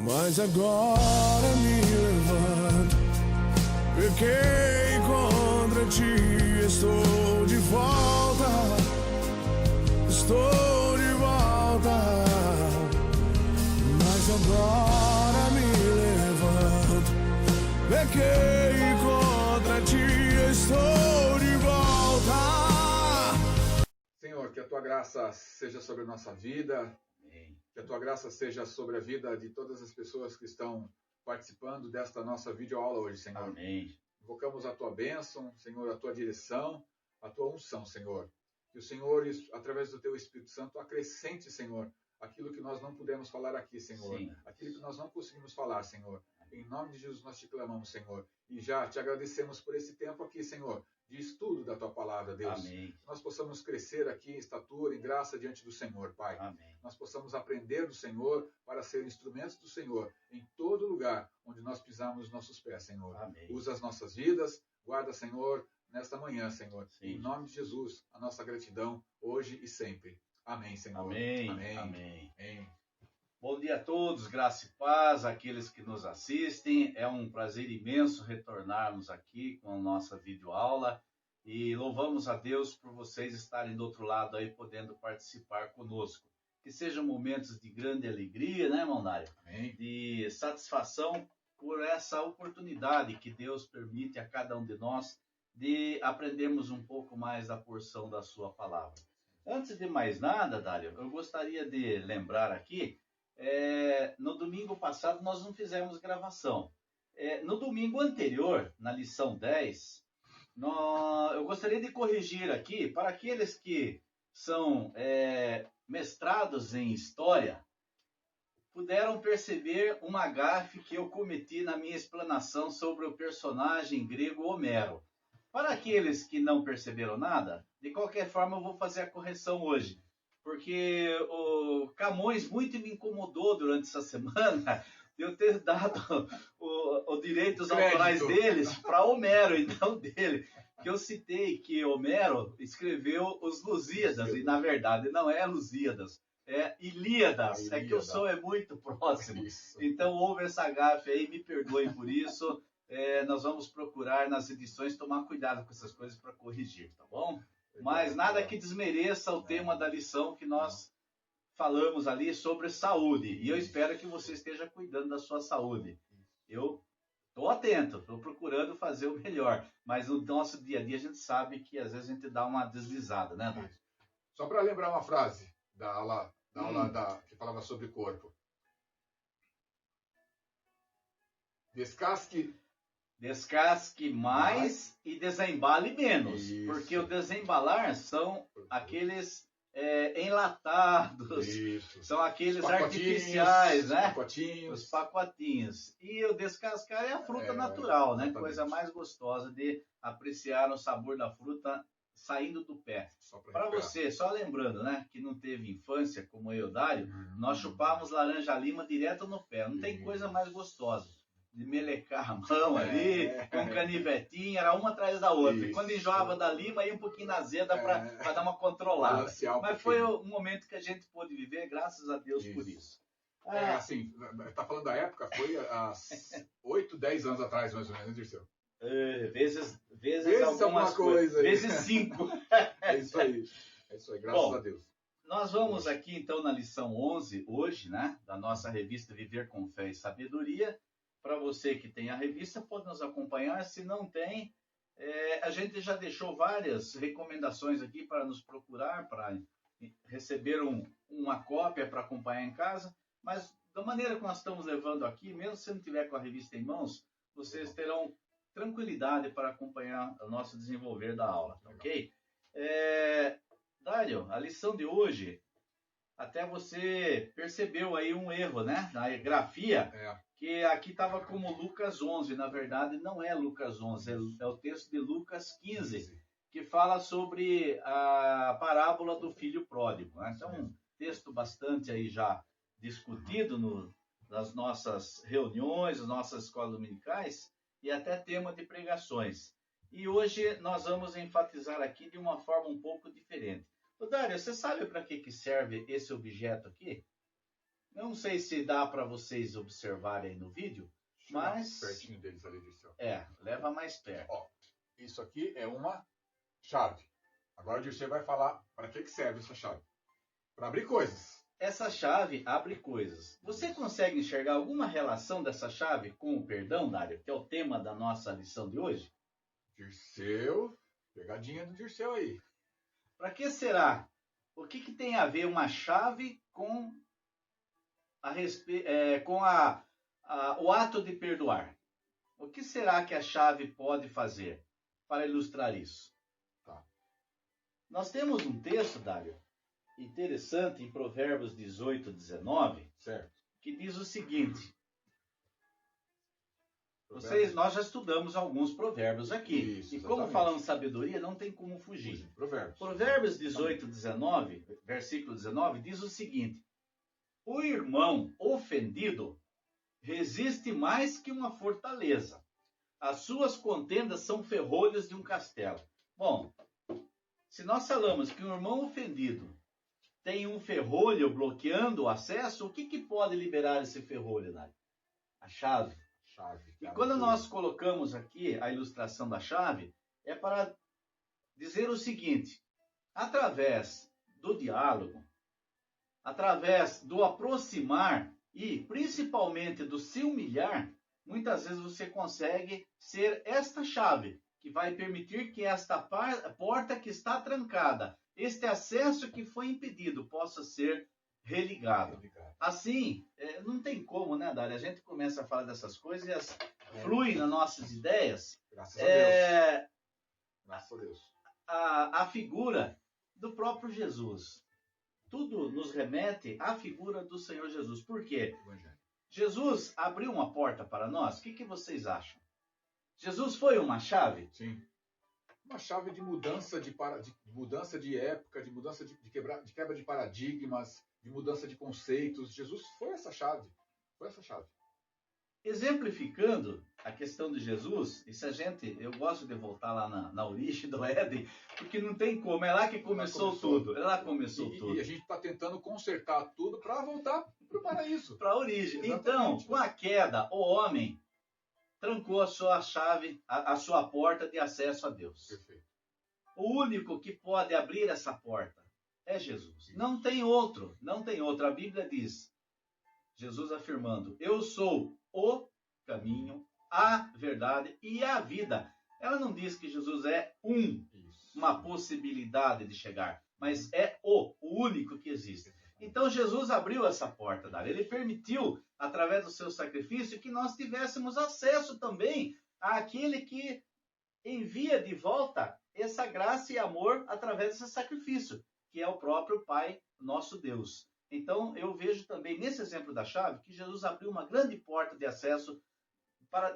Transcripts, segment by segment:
Mas agora me levanto, pequei contra ti, estou de volta, estou de volta. Mas agora me levanto, pequei contra ti, estou de volta. Senhor, que a tua graça seja sobre a nossa vida. Amém. Que a tua graça seja sobre a vida de todas as pessoas que estão participando desta nossa videoaula hoje, Senhor. Amém. Invocamos a tua bênção, Senhor, a tua direção, a tua unção, Senhor. Que o Senhor, através do teu Espírito Santo, acrescente, Senhor, aquilo que nós não pudemos falar aqui, Senhor. Sim. Aquilo que nós não conseguimos falar, Senhor. Em nome de Jesus nós te clamamos, Senhor. E já te agradecemos por esse tempo aqui, Senhor, de estudo da tua palavra, Deus. Amém. Que nós possamos crescer aqui em estatura, em graça diante do Senhor, Pai. Amém. Nós possamos aprender do Senhor para ser instrumentos do Senhor em todo lugar onde nós pisarmos os nossos pés, Senhor. Amém. Usa as nossas vidas, guarda, Senhor, nesta manhã, Senhor. Sim. Em nome de Jesus, a nossa gratidão hoje e sempre. Amém, Senhor. Amém. Amém. Amém. Amém. Bom dia a todos, graça e paz, aqueles que nos assistem. É um prazer imenso retornarmos aqui com a nossa videoaula e louvamos a Deus por vocês estarem do outro lado aí, podendo participar conosco. Que sejam momentos de grande alegria, né, irmão Dário? Amém. De satisfação por essa oportunidade que Deus permite a cada um de nós de aprendermos um pouco mais da porção da sua palavra. Antes de mais nada, Dário, eu gostaria de lembrar aqui, no domingo passado nós não fizemos gravação. No domingo anterior, na lição 10, eu gostaria de corrigir aqui, para aqueles que são mestrados em História, puderam perceber uma gafe que eu cometi na minha explanação sobre o personagem grego Homero. Para aqueles que não perceberam nada, de qualquer forma eu vou fazer a correção hoje, porque o Camões muito me incomodou durante essa semana de eu ter dado os direitos autorais deles para Homero e não dele. Que eu citei que Homero escreveu os Lusíadas, e na verdade não é Lusíadas, é Ilíadas. É que o som é muito próximo. Isso. Então houve essa gafe aí, me perdoem por isso. Nós vamos procurar nas edições tomar cuidado com essas coisas para corrigir, tá bom? Mas nada que desmereça o tema da lição que nós falamos ali sobre saúde. E eu espero que você esteja cuidando da sua saúde. Eu estou atento, estou procurando fazer o melhor. Mas no nosso dia a dia a gente sabe que às vezes a gente dá uma deslizada, né, Nath? Só para lembrar uma frase da aula que falava sobre corpo. Descasque mais e desembale menos. Isso. Porque o desembalar são aqueles enlatados, Isso. são aqueles Os pacotinhos, artificiais, né? Pacotinhos. Os pacotinhos. E o descascar é a fruta natural, né? Exatamente. Coisa mais gostosa de apreciar o sabor da fruta saindo do pé. Para você, só lembrando, né, que não teve infância como eu e o Dário, nós chupávamos laranja-lima direto no pé. Não tem coisa mais gostosa de melecar a mão ali, com canivetinha, era uma atrás da outra. Isso. E quando enjoava da lima, ia um pouquinho na azeda para dar uma controlada. Balancear um Mas foi um momento que a gente pôde viver, graças a Deus por isso. Assim, tá falando da época, foi há 8, 10 anos atrás, mais ou menos, Dirceu? Vezes alguma coisa. Vezes 5. É isso aí, graças a Deus. Nós vamos aqui, então, na lição 11, hoje, né, da nossa revista Viver com Fé e Sabedoria. Para você que tem a revista, pode nos acompanhar. Se não tem, a gente já deixou várias recomendações aqui para nos procurar, para receber uma cópia para acompanhar em casa. Mas da maneira que nós estamos levando aqui, mesmo se não tiver com a revista em mãos, vocês terão tranquilidade para acompanhar o nosso desenvolver da aula, ok? Dário, a lição de hoje, até você percebeu aí um erro, né? Na grafia, que aqui estava como Lucas 11, na verdade não é Lucas 11, é o texto de Lucas 15, que fala sobre a parábola do filho pródigo, né? Então, um texto bastante aí já discutido nas nossas reuniões, nas nossas escolas dominicais, e até tema de pregações. E hoje nós vamos enfatizar aqui de uma forma um pouco diferente. Ô Dário, você sabe para que serve esse objeto aqui? Não sei se dá para vocês observarem aí no vídeo, mas... Pertinho deles ali, Dirceu. Leva mais perto. Ó, isso aqui é uma chave. Agora o Dirceu vai falar para que serve essa chave. Para abrir coisas. Essa chave abre coisas. Você consegue enxergar alguma relação dessa chave com o perdão, Dário? Que é o tema da nossa lição de hoje? Dirceu, pegadinha do Dirceu aí. Para que será? O que tem a ver uma chave com, o ato de perdoar? O que será que a chave pode fazer para ilustrar isso? Tá. Nós temos um texto, Dário, interessante em Provérbios 18, 19, Certo. que diz o seguinte. Provérbios. Nós já estudamos alguns provérbios aqui. Isso, e como exatamente. falamos sabedoria, não tem como fugir. Provérbios. Provérbios 18, 19, versículo 19, diz o seguinte. O irmão ofendido resiste mais que uma fortaleza. As suas contendas são ferrolhos de um castelo. Bom, se nós falamos que um irmão ofendido tem um ferrolho bloqueando o acesso, o que pode liberar esse ferrolho, Nário? A chave. E quando nós colocamos aqui a ilustração da chave, é para dizer o seguinte: através do diálogo, através do aproximar e principalmente do se humilhar, muitas vezes você consegue ser esta chave que vai permitir que esta porta que está trancada, este acesso que foi impedido, possa ser religado. Assim, não tem como, né, Dário? A gente começa a falar dessas coisas e as fluem nas nossas ideias. Graças a Deus. Graças a Deus. A figura do próprio Jesus. Tudo nos remete à figura do Senhor Jesus. Por quê? Jesus abriu uma porta para nós. O que vocês acham? Jesus foi uma chave? Sim. Uma chave de mudança de mudança de época, de mudança de quebra de paradigmas, de mudança de conceitos. Jesus foi essa chave. Foi essa chave. Exemplificando a questão de Jesus, eu gosto de voltar lá na origem do Éden, porque não tem como, é lá que começou tudo. É lá que começou tudo. E a gente está tentando consertar tudo para voltar para o paraíso. Para a origem. Exatamente. Então, com a queda, o homem trancou a sua chave, a sua porta de acesso a Deus. Perfeito. O único que pode abrir essa porta é Jesus. Não tem outro, não tem outro. A Bíblia diz, Jesus afirmando, eu sou o caminho, a verdade e a vida. Ela não diz que Jesus é uma possibilidade de chegar, mas é o único que existe. Então Jesus abriu essa porta, Dário. Ele permitiu, através do seu sacrifício, que nós tivéssemos acesso também àquele que envia de volta essa graça e amor através desse sacrifício, que é o próprio Pai, nosso Deus. Então, eu vejo também, nesse exemplo da chave, que Jesus abriu uma grande porta de acesso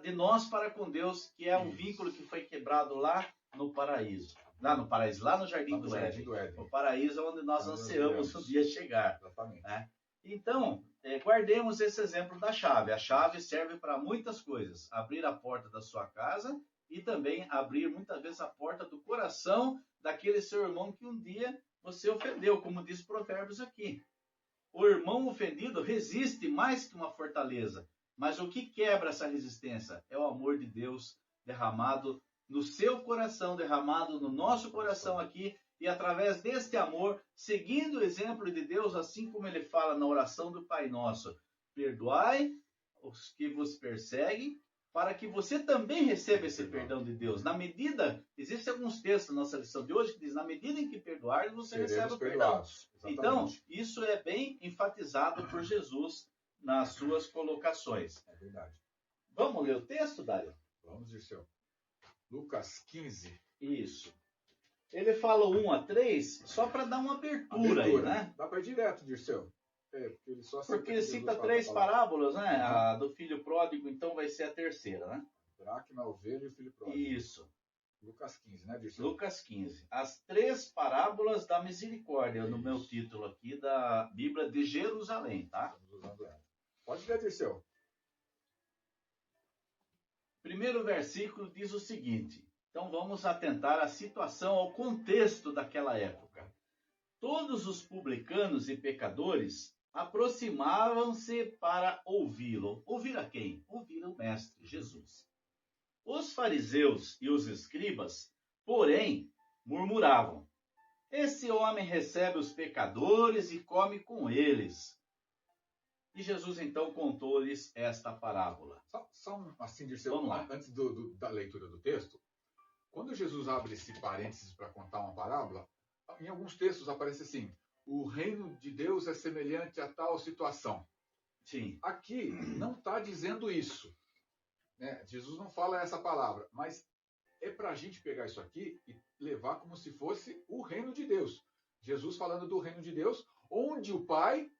de nós para com Deus, que é um vínculo que foi quebrado lá no paraíso. Lá no Jardim do Éden. O paraíso onde nós ansiamos um dia chegar. Exatamente. Né? Então, guardemos esse exemplo da chave. A chave serve para muitas coisas. Abrir a porta da sua casa e também abrir, muitas vezes, a porta do coração daquele seu irmão que um dia você ofendeu, como diz Provérbios aqui. O irmão ofendido resiste mais que uma fortaleza. Mas o que quebra essa resistência? É o amor de Deus derramado no seu coração, derramado no nosso coração aqui. E através deste amor, seguindo o exemplo de Deus, assim como ele fala na oração do Pai Nosso. Perdoai os que vos perseguem, para que você também receba esse perdão de Deus. Na medida, existem alguns textos na nossa lição de hoje que diz, na medida em que perdoar, você recebe o perdão. Então, isso é bem enfatizado por Jesus nas suas colocações. É verdade. Vamos ler o texto, Dário? Vamos, Dirceu. Lucas 15. Isso. Ele fala 1 a 3, só para dar uma abertura aí, né? Dá para ir direto, Dirceu. Porque ele cita 3 parábolas, né? A do filho pródigo, então vai ser a terceira, né? Dracma, ovelha e o filho pródigo. Isso. Lucas 15, né, Dirceu? Lucas 15. As 3 parábolas da misericórdia, no meu título aqui da Bíblia de Jerusalém, tá? Estamos usando ela. Pode ler, Dirceu. Primeiro versículo diz o seguinte. Então vamos atentar à situação, ao contexto daquela época. Todos os publicanos e pecadores aproximavam-se para ouvi-lo. Ouvir a quem? Ouvir o Mestre Jesus. Os fariseus e os escribas, porém, murmuravam: esse homem recebe os pecadores e come com eles. E Jesus então contou-lhes esta parábola. Assim, Dirceu, Vamos lá. antes da leitura do texto, quando Jesus abre esse parênteses para contar uma parábola, em alguns textos aparece assim: o reino de Deus é semelhante a tal situação. Sim. Aqui não está dizendo isso, né? Jesus não fala essa palavra, mas é para a gente pegar isso aqui e levar como se fosse o reino de Deus. Jesus falando do reino de Deus, onde o Pai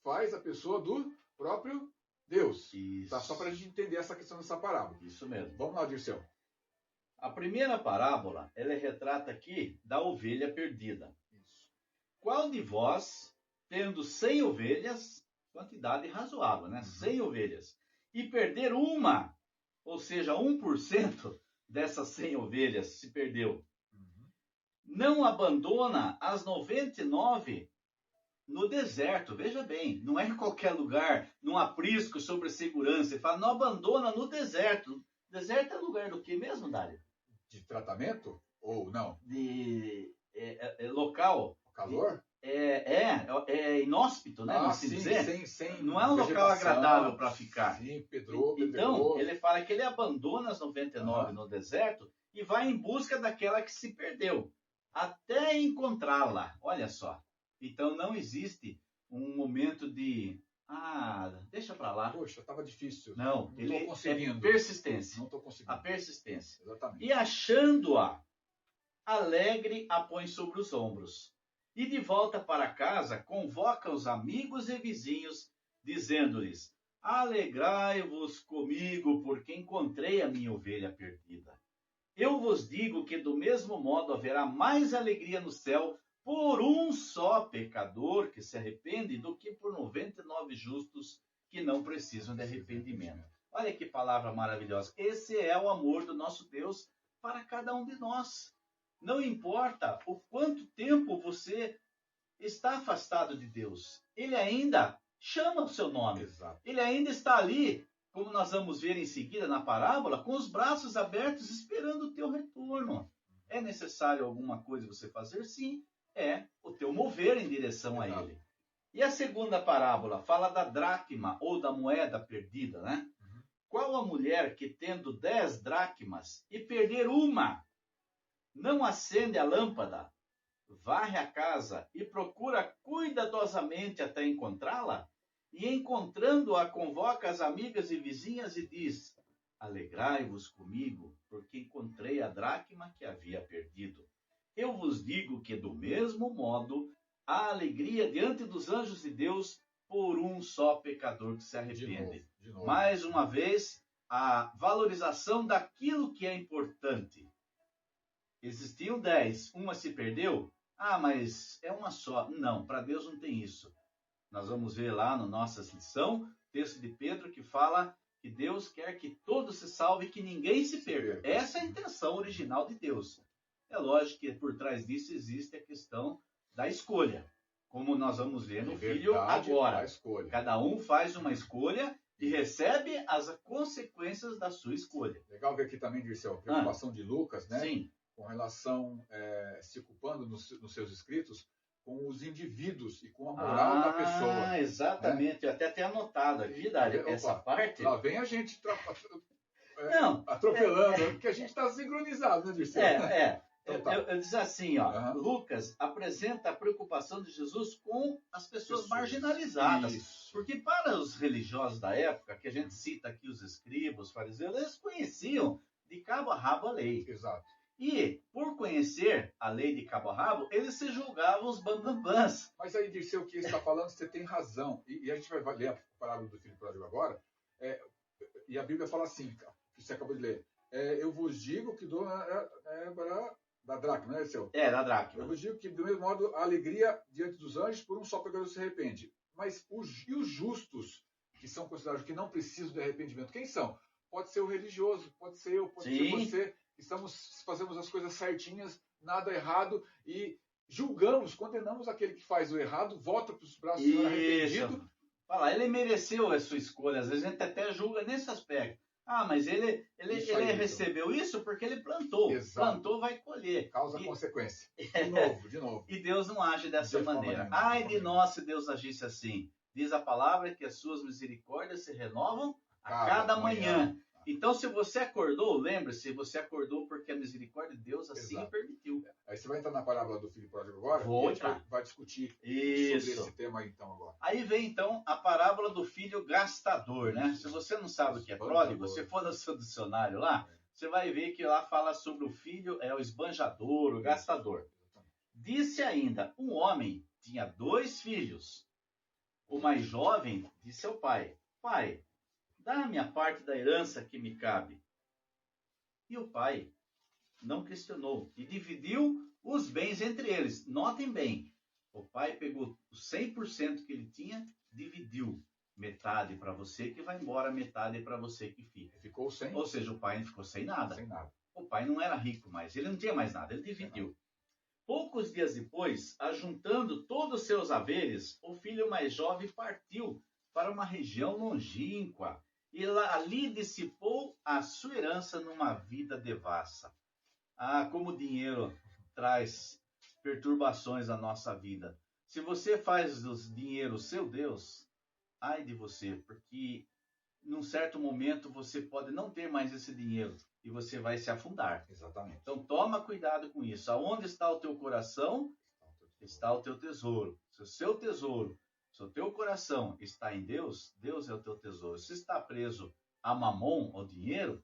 faz a pessoa do próprio Deus. Isso. Tá? Só para a gente entender essa questão dessa parábola. Isso mesmo. Vamos lá, Dirceu. A primeira parábola, ela retrata aqui da ovelha perdida. Isso. Qual de vós, tendo 100 ovelhas, quantidade razoável, né? 100 ovelhas, e perder uma, ou seja, 1% dessas 100 ovelhas se perdeu, não abandona as 99 no deserto? Veja bem, não é em qualquer lugar, num aprisco sobre segurança. Ele fala, não abandona no deserto. Deserto é lugar do que mesmo, Dário? De tratamento ou não? De local. Calor? É inóspito, né? Ah, assim sim, dizer. sem Não é um local agradável para ficar. Sim, pedroso. Então, ele fala que ele abandona as 99 no deserto e vai em busca daquela que se perdeu, até encontrá-la. Olha só. Então, não existe um momento de, deixa para lá. Poxa, estava difícil. Não, ele estou conseguindo. É persistência. Não estou conseguindo. A persistência. Exatamente. E achando-a, alegre a põe sobre os ombros. E de volta para casa, convoca os amigos e vizinhos, dizendo-lhes: alegrai-vos comigo, porque encontrei a minha ovelha perdida. Eu vos digo que do mesmo modo haverá mais alegria no céu por um só pecador que se arrepende do que por 99 justos que não precisam de arrependimento. Olha que palavra maravilhosa. Esse é o amor do nosso Deus para cada um de nós. Não importa o quanto tempo você está afastado de Deus, Ele ainda chama o seu nome. Exato. Ele ainda está ali, como nós vamos ver em seguida na parábola, com os braços abertos esperando o teu retorno. É necessário alguma coisa você fazer? Sim, é o teu mover em direção a Ele. E a segunda parábola fala da dracma ou da moeda perdida, né? Qual a mulher que tendo 10 dracmas e perder uma, não acende a lâmpada, varre a casa e procura cuidadosamente até encontrá-la? E encontrando-a, convoca as amigas e vizinhas e diz: alegrai-vos comigo, porque encontrei a dracma que havia perdido. Eu vos digo que do mesmo modo há alegria diante dos anjos de Deus por um só pecador que se arrepende. De novo. Mais uma vez, a valorização daquilo que é importante. Existiam 10, uma se perdeu? Mas é uma só. Não, para Deus não tem isso. Nós vamos ver lá na nossa lição, texto de Pedro que fala que Deus quer que todos se salvem e que ninguém se perca. Essa é a intenção original de Deus. É lógico que por trás disso existe a questão da escolha, como nós vamos ver no Filho agora. Cada um faz uma escolha e recebe as consequências da sua escolha. Legal ver aqui também, Dirceu, a preocupação de Lucas, né? Sim. Com relação, se ocupando nos seus escritos, com os indivíduos e com a moral da pessoa. Exatamente. Né? Eu até tenho anotado aqui, Dário, essa parte. Lá vem a gente atropelando, porque a gente está sincronizado, né, Dirceu? Então, eu disse assim, Lucas apresenta a preocupação de Jesus com as pessoas marginalizadas. Isso. Porque para os religiosos da época, que a gente cita aqui os escribas, os fariseus, eles conheciam de cabo a rabo a lei. Exato. E, por conhecer a lei de cabo a rabo, eles se julgavam os bambambãs. Mas aí, Dirceu, o que você está falando, você tem razão. E a gente vai ler a parábola do filho pródigo agora. E a Bíblia fala assim, que você acabou de ler. Eu vos digo que da dracma, né, Dirceu? Da dracma. Eu vos digo que, do mesmo modo, a alegria diante dos anjos por um só pecador se arrepende. Mas e os justos, que são considerados que não precisam de arrependimento, quem são? Pode ser o religioso, pode ser eu, pode ser você. Fazemos as coisas certinhas, nada errado, e julgamos, condenamos aquele que faz o errado, volta para os braços do Senhor arrependido. Fala, ele mereceu a sua escolha. Às vezes a gente até julga nesse aspecto. Ah, mas ele recebeu isso porque ele plantou. Exato. Plantou, vai colher. Causa consequência. De novo. E Deus não age dessa maneira. Ai de nós se Deus agisse assim. Diz a palavra que as suas misericórdias se renovam a cada manhã. Então, se você acordou, lembre-se, você acordou porque a misericórdia de Deus assim permitiu. Aí você vai entrar na parábola do filho pródigo agora? Vou e a gente vai discutir sobre esse tema aí, então, agora. Aí vem, então, a parábola do filho gastador, né? Se você não sabe o que é pródigo, se for no seu dicionário lá, você vai ver que lá fala sobre o filho, o esbanjador, o gastador. Disse ainda, um homem tinha 2 filhos. O mais jovem disse ao pai, pai, dá a minha parte da herança que me cabe. E o pai não questionou e dividiu os bens entre eles. Notem bem, o pai pegou o 100% que ele tinha, dividiu. Metade para você que vai embora, metade para você que fica. Ficou sem. Ou seja, o pai não ficou sem nada. Sem nada. O pai não era rico mais, ele não tinha mais nada, ele dividiu. Poucos dias depois, ajuntando todos os seus haveres, o filho mais jovem partiu para uma região longínqua e ali dissipou a sua herança numa vida devassa. Ah, como o dinheiro traz perturbações à nossa vida. Se você faz do dinheiro seu Deus, ai de você, porque num certo momento você pode não ter mais esse dinheiro e você vai se afundar. Exatamente. Então toma cuidado com isso. Aonde está o teu coração, está o teu tesouro. Se o seu tesouro, se o teu coração está em Deus, Deus é o teu tesouro. Se está preso a mamon, ao dinheiro,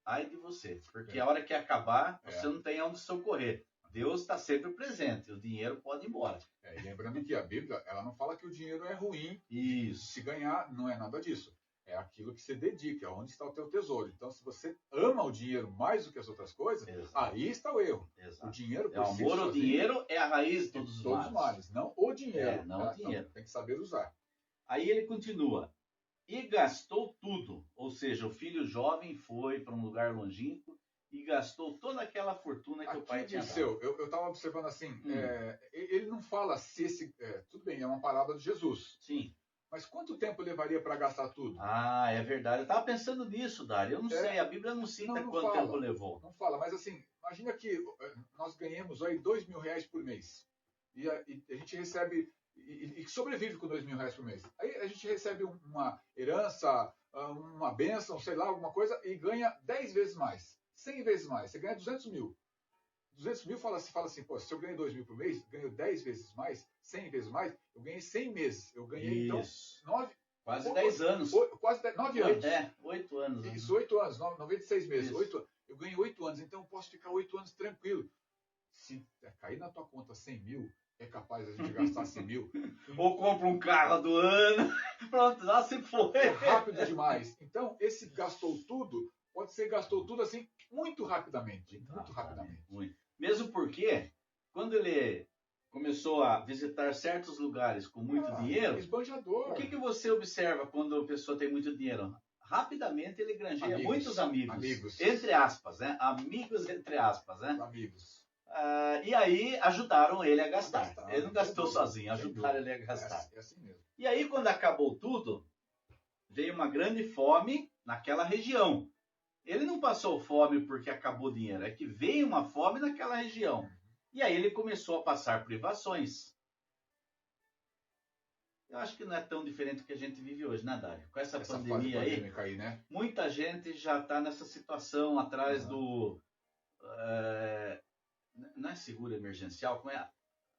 ai de você. Porque a hora que acabar, você não tem onde socorrer. Deus está sempre presente, o dinheiro pode ir embora. E lembrando que a Bíblia, ela não fala que o dinheiro é ruim. Isso. Se ganhar, não é nada disso. É aquilo que você dedica, onde está o teu tesouro. Então, se você ama o dinheiro mais do que as outras coisas, aí está o erro. Exato. O dinheiro O amor ao dinheiro é a raiz de todos os males. Não o dinheiro. Não o dinheiro. Então, tem que saber usar. Aí ele continua. E gastou tudo. Ou seja, o filho jovem foi para um lugar longínquo e gastou toda aquela fortuna que o pai tinha dado. Eu estava observando assim, ele não fala se esse... tudo bem, é uma palavra de Jesus. Sim. Mas quanto tempo levaria para gastar tudo? Ah, é verdade. Eu estava pensando nisso, Dário. Eu não sei, a Bíblia não cita quanto tempo levou. Não fala, mas assim, imagina que nós ganhamos aí R$2.000 por mês. E a gente recebe, e sobrevive com R$2.000 por mês. Aí a gente recebe uma herança, uma bênção, sei lá, alguma coisa, e ganha 10 vezes mais, 100 vezes mais. Você ganha 200 mil. 200 mil fala assim, pô, se eu ganho 2 mil por mês, ganho 10 vezes mais, 100 vezes mais, eu ganhei 100 meses. Eu ganhei, então, 9... Quase 10 anos. Quase 9 anos. 8 anos. Isso, 8 anos, 96 meses. 8, eu ganhei 8 anos, então eu posso ficar 8 anos tranquilo. Se cair na tua conta 100 mil, é capaz a gente gastar 100 mil. Ou compra um carro do ano, pronto, lá se foi. É rápido demais. Então, esse gastou tudo, pode ser gastou tudo assim, muito rapidamente. Muito rapidamente. Muito. Mesmo porque, quando ele começou a visitar certos lugares com muito dinheiro, esbanjador. O que você observa quando a pessoa tem muito dinheiro? Rapidamente ele granjeia muitos amigos. Entre aspas, né? Amigos entre aspas, né? Amigos. E aí ajudaram ele a gastar. Ele não gastou sozinho, ajudaram ele a gastar. É assim mesmo. E aí, quando acabou tudo, veio uma grande fome naquela região. Ele não passou fome porque acabou o dinheiro, é que veio uma fome naquela região. E aí ele começou a passar privações. Eu acho que não é tão diferente do que a gente vive hoje, né, Dário? Com essa pandemia aí, né? Muita gente já está nessa situação atrás do... não é seguro emergencial, como é?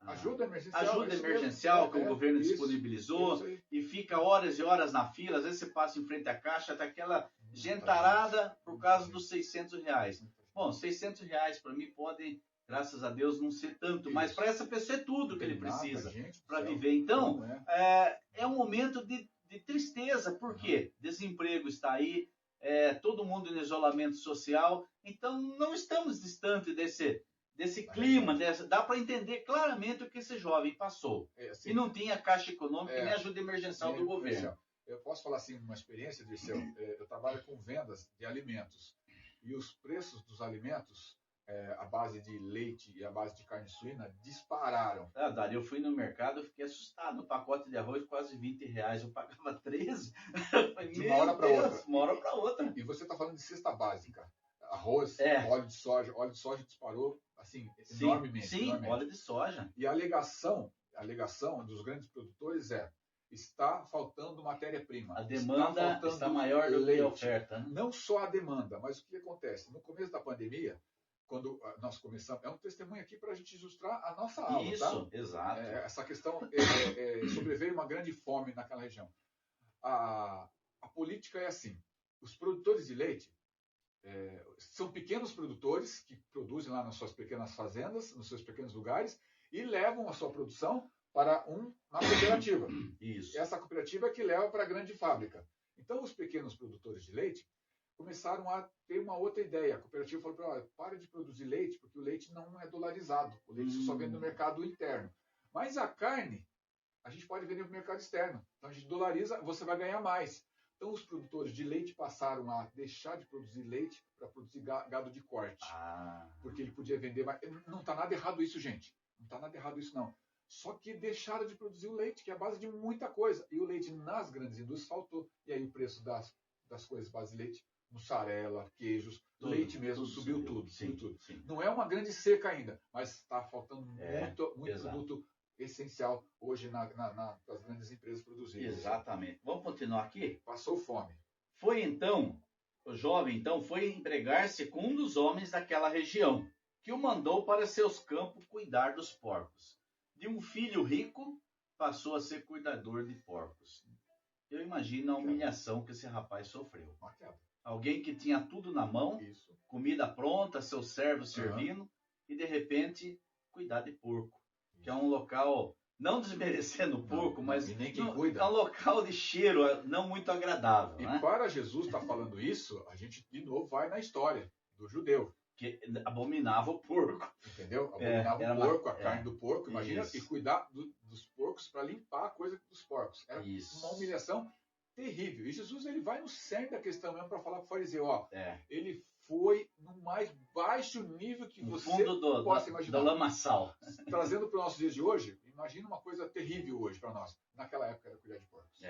Ajuda emergencial. Ajuda emergencial que o governo disponibilizou e fica horas e horas na fila. Às vezes você passa em frente à caixa, tá aquela gentarada por causa dos R$600. Bom, R$600 para mim pode, graças a Deus, não ser tanto, mas para essa pessoa é tudo que ele precisa para viver. Então, é um momento de tristeza, porque desemprego está aí, todo mundo em isolamento social, então não estamos distantes desse clima, dá para entender claramente o que esse jovem passou. Assim, e não tinha caixa econômica nem ajuda emergencial do governo. Eu posso falar assim, uma experiência, Dirceu, eu trabalho com vendas de alimentos. E os preços dos alimentos a base de leite e a base de carne suína dispararam. Dari, eu fui no mercado, eu fiquei assustado. Um pacote de arroz, quase R$ 20. Eu pagava 13. De uma hora para outra. Uma hora para outra. E você está falando de cesta básica. Arroz, óleo de soja disparou assim, enormemente. Sim, enormemente. óleo de soja. E a alegação dos grandes produtores está faltando matéria-prima. A demanda está maior do que a oferta. Né? Não só a demanda, mas o que acontece? No começo da pandemia, quando nós começamos, é um testemunho aqui para a gente ilustrar a nossa aula, Isso, tá? exato. Essa questão, sobreveio uma grande fome naquela região. A política é assim, os produtores de leite são pequenos produtores que produzem lá nas suas pequenas fazendas, nos seus pequenos lugares, e levam a sua produção para uma cooperativa. Isso. Essa cooperativa é que leva para a grande fábrica. Então, os pequenos produtores de leite começaram a ter uma outra ideia. A cooperativa falou para de produzir leite, porque o leite não é dolarizado. O leite só vende no mercado interno. Mas a carne, a gente pode vender no mercado externo. Então, a gente dolariza, você vai ganhar mais. Então, os produtores de leite passaram a deixar de produzir leite para produzir gado de corte. Porque ele podia vender mais. Não está nada errado isso, gente. Não está nada errado isso, não. Só que deixaram de produzir o leite, que é a base de muita coisa. E o leite nas grandes indústrias faltou. E aí o preço das coisas base de leite, mussarela, queijos, leite mesmo, subiu tudo. Sim, tudo. Sim. Não é uma grande seca ainda, mas está faltando muito exato. produto essencial hoje nas grandes empresas produzirem. Exatamente. Vamos continuar aqui? Passou fome. Foi então, o jovem foi empregar-se com um dos homens daquela região, que o mandou para seus campos cuidar dos porcos. De um filho rico, passou a ser cuidador de porcos. Eu imagino a humilhação que esse rapaz sofreu. Alguém que tinha tudo na mão, comida pronta, seus servos servindo, e de repente cuidar de porco, que é um local, não desmerecendo o porco, mas nem quem cuida. É um local de cheiro não muito agradável. E né? para Jesus estar falando isso, a gente de novo vai na história do judeu. Que abominava o porco. Entendeu? Abominava o porco, a carne do porco. Imagina, e cuidar dos porcos para limpar a coisa dos porcos. Era uma humilhação terrível. E Jesus ele vai no cerne da questão mesmo para falar para o fariseu. Ele foi no mais baixo nível que no você fundo possa imaginar. Da lamaçal. Trazendo para os nossos dias de hoje, imagina uma coisa terrível hoje para nós. Naquela época era cuidar de porcos.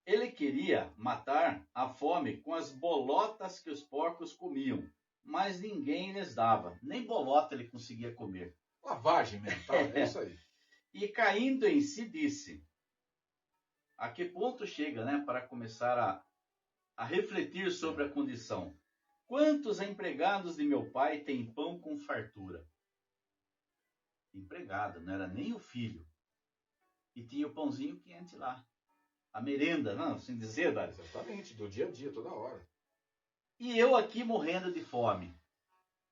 Ele queria matar a fome com as bolotas que os porcos comiam. Mas ninguém lhes dava. Nem bolota ele conseguia comer. Lavagem mesmo, tá? É isso aí. E caindo em si disse, a que ponto chega, né, para começar a refletir sobre a condição? Quantos empregados de meu pai têm pão com fartura? Empregado, não era nem o filho. E tinha o pãozinho quente lá. A merenda, não, assim dizer, Dário. Exatamente, do dia a dia, toda hora. E eu aqui morrendo de fome.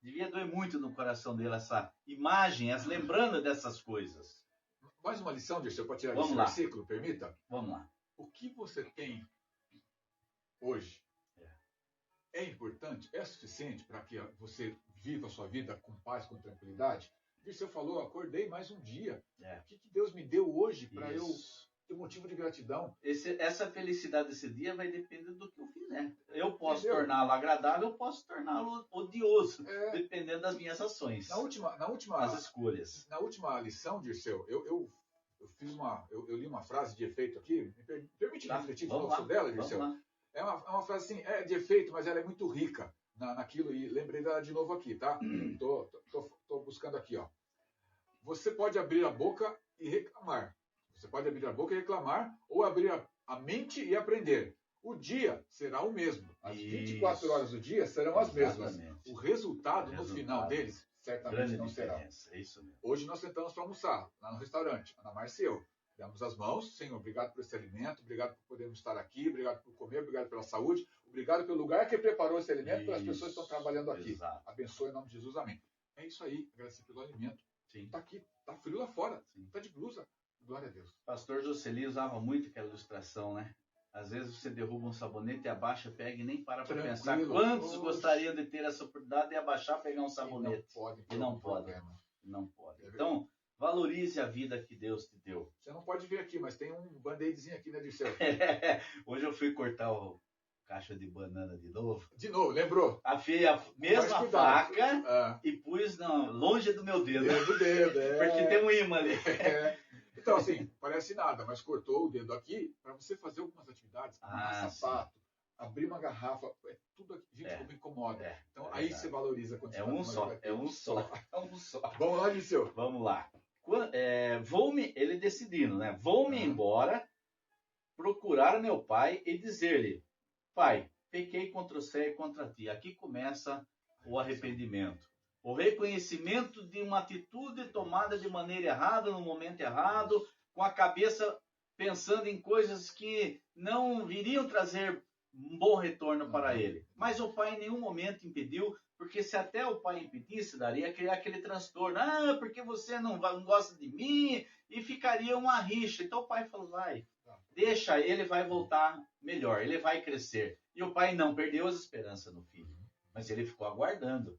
Devia doer muito no coração dele essa imagem, as lembranças dessas coisas. Mais uma lição, Dirceu, para tirar esse versículo, permita? Vamos lá. O que você tem hoje é importante, é suficiente para que você viva a sua vida com paz, com tranquilidade? Dirceu falou, acordei mais um dia. O que Deus me deu hoje para eu ter motivo de gratidão? Essa felicidade desse dia vai depender do que eu fizer. Eu posso torná-lo agradável, eu posso torná-lo odioso, dependendo das minhas ações. As escolhas. Na última lição, Dirceu, eu li uma frase de efeito aqui. Me permite refletir sobre dela, Dirceu? É uma frase assim, de efeito, mas ela é muito rica naquilo, e lembrei dela de novo aqui, tá? Tô buscando aqui, ó. Você pode abrir a boca e reclamar. Você pode abrir a boca e reclamar, ou abrir a mente e aprender. O dia será o mesmo. As 24 horas do dia serão as mesmas. O resultado no final deles certamente não será. É isso mesmo. Hoje nós sentamos para almoçar lá no restaurante, Ana Márcia e eu. Damos as mãos, Senhor, obrigado por esse alimento, obrigado por podermos estar aqui, obrigado por comer, obrigado pela saúde, obrigado pelo lugar que preparou esse alimento, pelas pessoas que estão trabalhando aqui. Exato. Abençoe em nome de Jesus, amém. É isso aí, agradecer pelo alimento. Sim. Tá aqui, tá frio lá fora, tá de blusa. Glória a Deus. Pastor Jocely usava muito aquela ilustração, né? Às vezes você derruba um sabonete e abaixa, pega e nem para pensar. Quantos gostariam de ter essa oportunidade de abaixar, pegar um sabonete? Não pode. Então, valorize a vida que Deus te deu. Você não pode ver aqui, mas tem um band-aidzinho aqui, né, Dirceu? Hoje eu fui cortar o caixa de banana de novo. De novo, lembrou? Afiei a mesma cuidado. faca e pus longe do meu dedo. Dedo, dedo, Porque tem um imã ali. Então, assim, parece nada, mas cortou o dedo aqui para você fazer algumas atividades, amarrar sapato, abrir uma garrafa, é tudo aqui. Gente, como incomoda. Então, aí você valoriza quando É um só. Vamos lá, Liceu. Vamos lá. Ele decidindo, né? Vou-me embora, procurar meu pai e dizer-lhe: Pai, pequei contra o céu e contra ti. Aqui começa o arrependimento. O reconhecimento de uma atitude tomada de maneira errada, no momento errado, com a cabeça pensando em coisas que não viriam trazer um bom retorno para ele. Mas o pai em nenhum momento impediu, porque se até o pai impedisse, daria criar aquele transtorno. Porque você não gosta de mim, e ficaria uma rixa. Então o pai falou: vai, deixa, ele vai voltar melhor, ele vai crescer. E o pai não perdeu as esperanças no filho, mas ele ficou aguardando.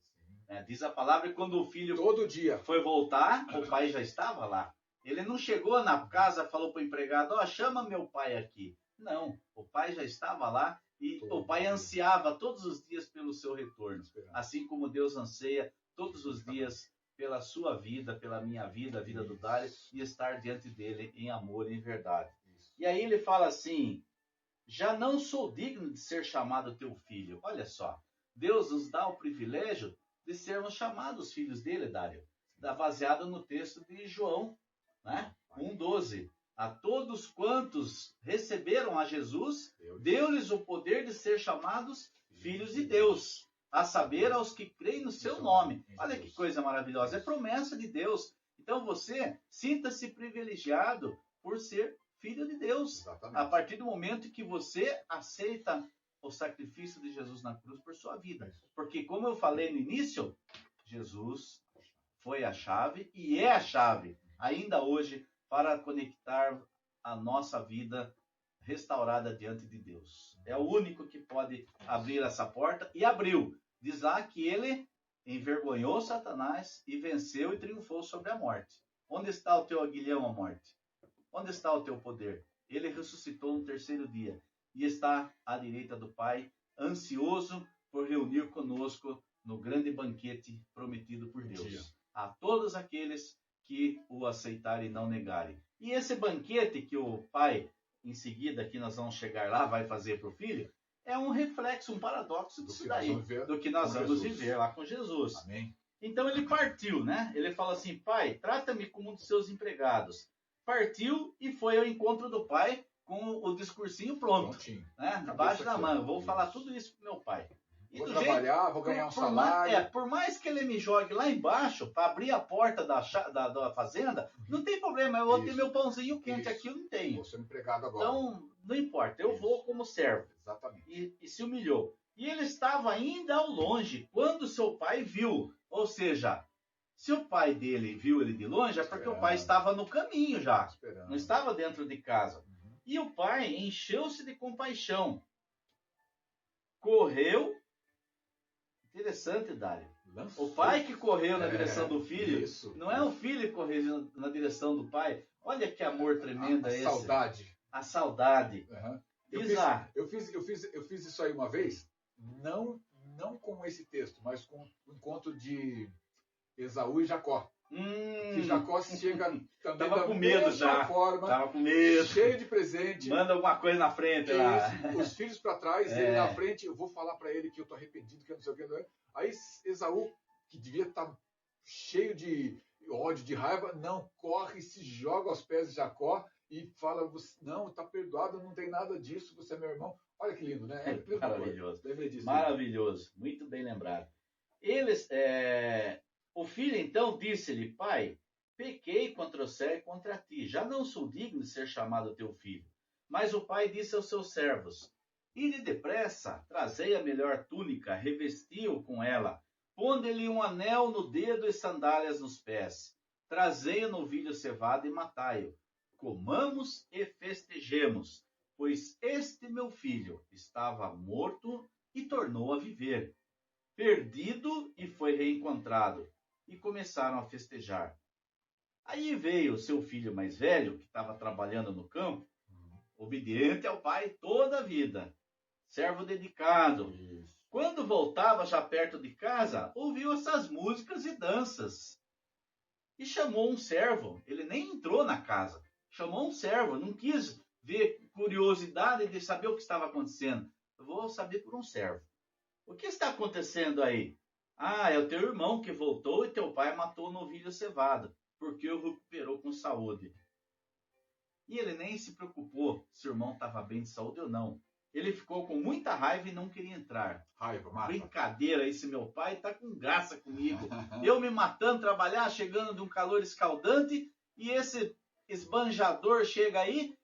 Diz a palavra que quando o filho todo dia foi voltar, o pai já estava lá. Ele não chegou na casa, falou para o empregado: chama meu pai aqui. Não, o pai já estava lá e o pai ansiava todos os dias pelo seu retorno. Assim como Deus anseia todos os dias pela sua vida, pela minha vida, a vida do Dário, e estar diante dele em amor e em verdade. E aí ele fala assim: já não sou digno de ser chamado teu filho. Olha só, Deus nos dá o privilégio de sermos chamados filhos dele, Dário. Baseado no texto de João, né? 1,12. A todos quantos receberam a Jesus, deu-lhes o poder de ser chamados filhos de Deus, a saber, aos que creem no seu nome. Olha que coisa maravilhosa, é promessa de Deus. Então você sinta-se privilegiado por ser filho de Deus. Exatamente. A partir do momento que você aceita o sacrifício de Jesus na cruz por sua vida. Porque, como eu falei no início, Jesus foi a chave e é a chave, ainda hoje, para conectar a nossa vida restaurada diante de Deus. É o único que pode abrir essa porta, e abriu. Diz lá que ele envergonhou Satanás e venceu e triunfou sobre a morte. Onde está o teu aguilhão, a morte? Onde está o teu poder? Ele ressuscitou no terceiro dia e está à direita do Pai, ansioso por reunir conosco no grande banquete prometido por Deus. A todos aqueles que o aceitarem e não negarem. E esse banquete que o Pai, em seguida, que nós vamos chegar lá, vai fazer para o Filho, é um reflexo, um paradoxo disso daí, do que nós vamos viver lá com Jesus. Amém. Então ele partiu, né? Ele fala assim: Pai, trata-me como um dos seus empregados. Partiu e foi ao encontro do Pai com o discursinho pronto, né? Embaixo da mão. Vou falar tudo isso pro meu pai. E vou trabalhar, vou ganhar um salário. Por mais que ele me jogue lá embaixo para abrir a porta da fazenda, não tem problema. Eu vou ter meu pãozinho quente aqui, eu não tenho. Vou ser empregado agora. Então, não importa. Eu vou como servo. Exatamente. E se humilhou. E ele estava ainda ao longe quando seu pai viu. Ou seja, se o pai dele viu ele de longe, é porque o pai estava no caminho já. Não estava dentro de casa. E o pai encheu-se de compaixão. Correu. Interessante, Dário. O pai que correu na direção do filho, não é o filho que correu na direção do pai. Olha que amor tremendo é esse. Saudade. A saudade. Eu fiz isso aí uma vez, não com esse texto, mas com o encontro de Esaú e Jacó. Que Jacó chega também tava com medo já. Tava com medo. Cheio de presente. Manda alguma coisa na frente lá. Os filhos para trás, ele na frente. Eu vou falar para ele que eu tô arrependido, que eu não sei o que. Não é. Aí Esaú, que devia estar cheio de ódio, de raiva, não, corre, se joga aos pés de Jacó e fala: não, tá perdoado, não tem nada disso, você é meu irmão. Olha que lindo, né? Maravilhoso. Lembrei disso. Maravilhoso. Muito bem lembrado. O filho então disse-lhe: Pai, pequei contra o céu e contra ti. Já não sou digno de ser chamado teu filho. Mas o pai disse aos seus servos: Ide depressa, trazei a melhor túnica, revesti-o com ela, ponde-lhe um anel no dedo e sandálias nos pés. Trazei-o novilho cevado e matai-o. Comamos e festejemos, pois este meu filho estava morto e tornou a viver. Perdido e foi reencontrado. E começaram a festejar. Aí veio o seu filho mais velho, que estava trabalhando no campo, obediente ao pai toda a vida. servo dedicado. Isso. Quando voltava já perto de casa, ouviu essas músicas e danças. E chamou um servo. Ele nem entrou na casa. Chamou um servo. Não quis ver curiosidade de saber o que estava acontecendo. Eu vou saber por um servo. O que está acontecendo aí? Ah, é o teu irmão que voltou e teu pai matou o novilho cevado, porque o recuperou com saúde. E ele nem se preocupou se o irmão estava bem de saúde ou não. Ele ficou com muita raiva e não queria entrar. Raiva, mata. Brincadeira, esse meu pai está com graça comigo. Eu me matando, trabalhar, chegando de um calor escaldante, e esse esbanjador chega aí,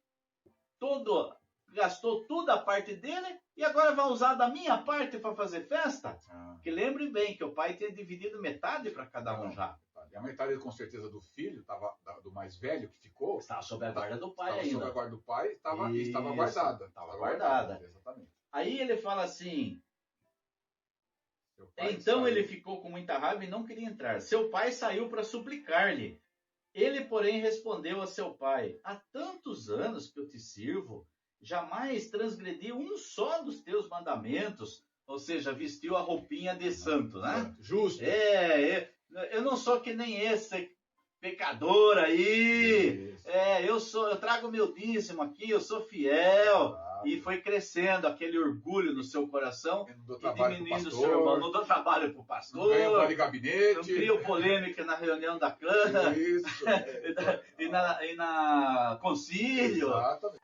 gastou toda a parte dele, e agora vai usar da minha parte para fazer festa? Que lembre bem que o pai tinha dividido metade para cada um já. E a metade, com certeza, do filho, do mais velho que ficou, Estava sob a guarda do pai estava ainda. sob a guarda do pai, estava Isso, guardada. estava guardada. Exatamente. Aí ele fala assim, Seu pai então saiu. ele ficou com muita raiva e não queria entrar. Seu pai saiu para suplicar-lhe. Ele, porém, respondeu a seu pai, há tantos anos que eu te sirvo, jamais transgredi um só dos teus mandamentos. Ou seja, vestiu a roupinha de santo, né? Justo. Eu não sou que nem esse pecador aí. Isso. Eu trago meu dízimo aqui, eu sou fiel. Ah, E foi crescendo aquele orgulho no seu coração eu não dou e trabalho pro diminuindo o pastor, seu irmão. Não dou trabalho para o não pastor, ganho vale não gabinete. crio polêmica na reunião da Câmara Isso. e na concílio. Exatamente.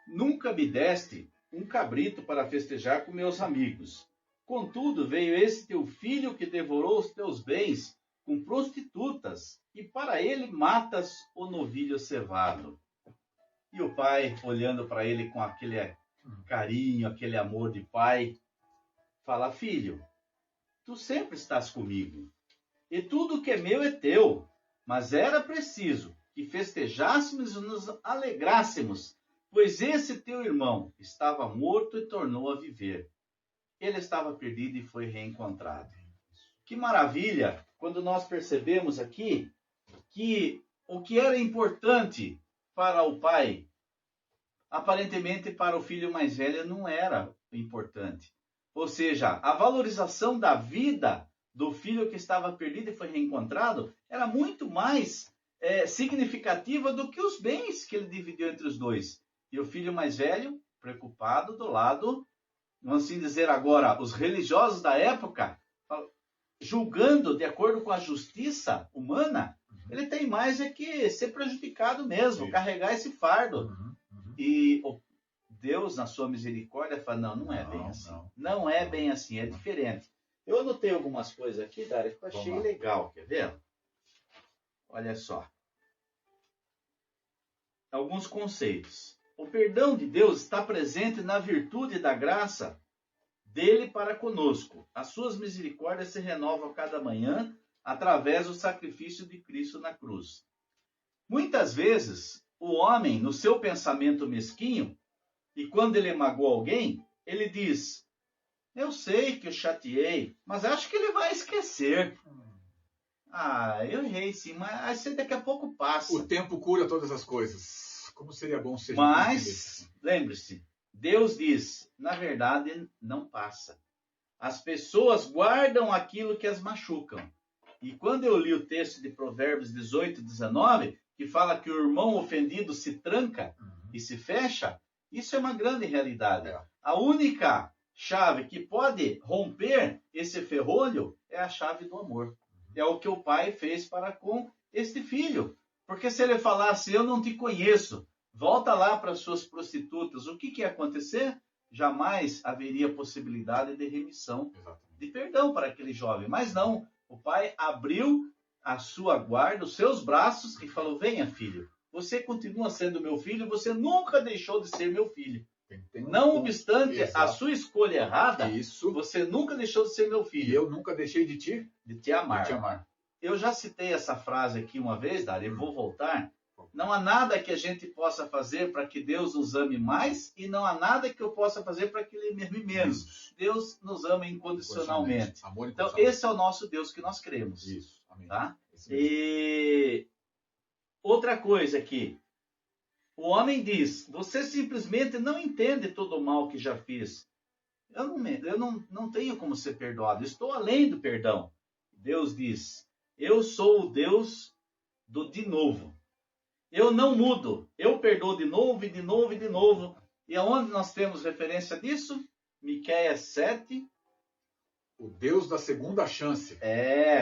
Nunca me deste um cabrito para festejar com meus amigos. Contudo, veio esse teu filho que devorou os teus bens com prostitutas, e para ele matas o novilho cevado. E o pai, olhando para ele com aquele carinho, aquele amor de pai, fala, filho, tu sempre estás comigo, e tudo que é meu é teu, mas era preciso que festejássemos e nos alegrássemos, pois esse teu irmão estava morto e tornou a viver. Ele estava perdido e foi reencontrado. Que maravilha quando nós percebemos aqui que o que era importante para o pai, aparentemente para o filho mais velho não era importante. Ou seja, a valorização da vida do filho que estava perdido e foi reencontrado era muito mais significativa do que os bens que ele dividiu entre os dois. E o filho mais velho, preocupado do lado, vamos assim dizer agora, os religiosos da época, julgando de acordo com a justiça humana, ele tem mais é que ser prejudicado mesmo, carregar esse fardo. E Deus, na sua misericórdia, fala, não é bem assim. Não é bem assim, é diferente. Eu anotei algumas coisas aqui, Dário, que eu achei legal, quer ver? Olha só. Alguns conceitos. O perdão de Deus está presente na virtude da graça dele para conosco. As suas misericórdias se renovam a cada manhã através do sacrifício de Cristo na cruz. Muitas vezes, o homem, no seu pensamento mesquinho, e quando ele magoa alguém, ele diz, eu sei que eu chateei, mas acho que ele vai esquecer. Eu errei sim, mas isso daqui a pouco passa. O tempo cura todas as coisas. Como seria bom ser. Mas, lembre-se, Deus diz, na verdade, não passa. As pessoas guardam aquilo que as machucam. E quando eu li o texto de Provérbios 18, 19, que fala que o irmão ofendido se tranca e se fecha, isso é uma grande realidade. A única chave que pode romper esse ferrolho é a chave do amor. É o que o pai fez para com este filho. Porque se ele falasse, eu não te conheço, volta lá para as suas prostitutas, o que ia acontecer? Jamais haveria possibilidade de remissão, de perdão para aquele jovem. Mas não, o pai abriu a sua guarda, os seus braços e falou, venha filho, você continua sendo meu filho, você nunca deixou de ser meu filho. Não obstante a sua escolha errada, você nunca deixou de ser meu filho. E eu nunca deixei de te amar. Eu já citei essa frase aqui uma vez, Dário, eu vou voltar. Não há nada que a gente possa fazer para que Deus nos ame mais e não há nada que eu possa fazer para que Ele me ame menos. Deus nos ama incondicionalmente. Então, esse é o nosso Deus que nós cremos. Isso. Amém. Tá? E outra coisa aqui. O homem diz, você simplesmente não entende todo o mal que já fiz. Eu não tenho como ser perdoado, estou além do perdão. Deus diz, eu sou o Deus do de novo. Eu não mudo, eu perdoo de novo e de novo e de novo. E aonde nós temos referência disso? Miqueias 7. O Deus da segunda chance.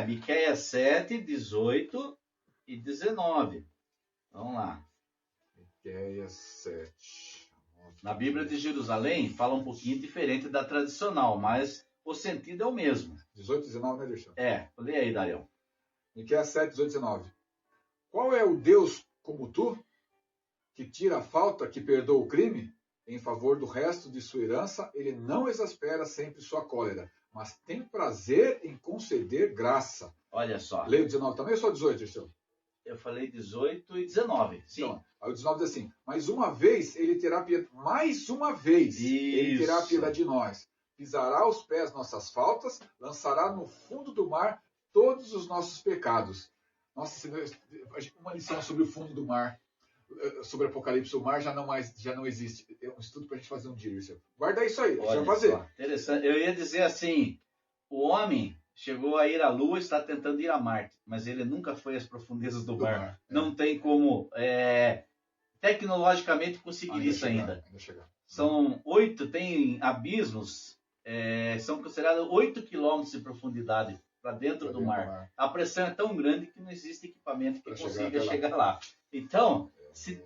Miqueias 7, 18 e 19. Vamos lá. Miqueias 7. Na Bíblia de Jerusalém, fala um pouquinho diferente da tradicional, mas o sentido é o mesmo. 18 e 19, né, Dirceu? Lê aí, Darião. Miqueias 7, 18 e 19. Qual é o Deus como tu, que tira a falta, que perdoa o crime? Em favor do resto de sua herança, ele não exaspera sempre sua cólera, mas tem prazer em conceder graça. Olha só. Leio 19 também ou só 18, Dirceu? Eu falei 18 e 19. Sim. Então, aí o 19 diz assim, mas uma vez ele terá piedade, mais uma vez ele terá piedade de nós. Pisará aos pés nossas faltas, lançará no fundo do mar todos os nossos pecados. Nossa, uma lição sobre o fundo do mar, sobre Apocalipse, o mar já não existe. É um estudo para a gente fazer um dia. Guarda isso aí, deixa eu fazer. Só, interessante. Eu ia dizer assim, o homem chegou a ir à Lua e está tentando ir a Marte, mas ele nunca foi às profundezas do mar. Não tem como tecnologicamente conseguir isso ainda. São 8, tem abismos, são considerados 8 quilômetros de profundidade para dentro do mar. A pressão é tão grande que não existe equipamento que consiga chegar lá. Então, se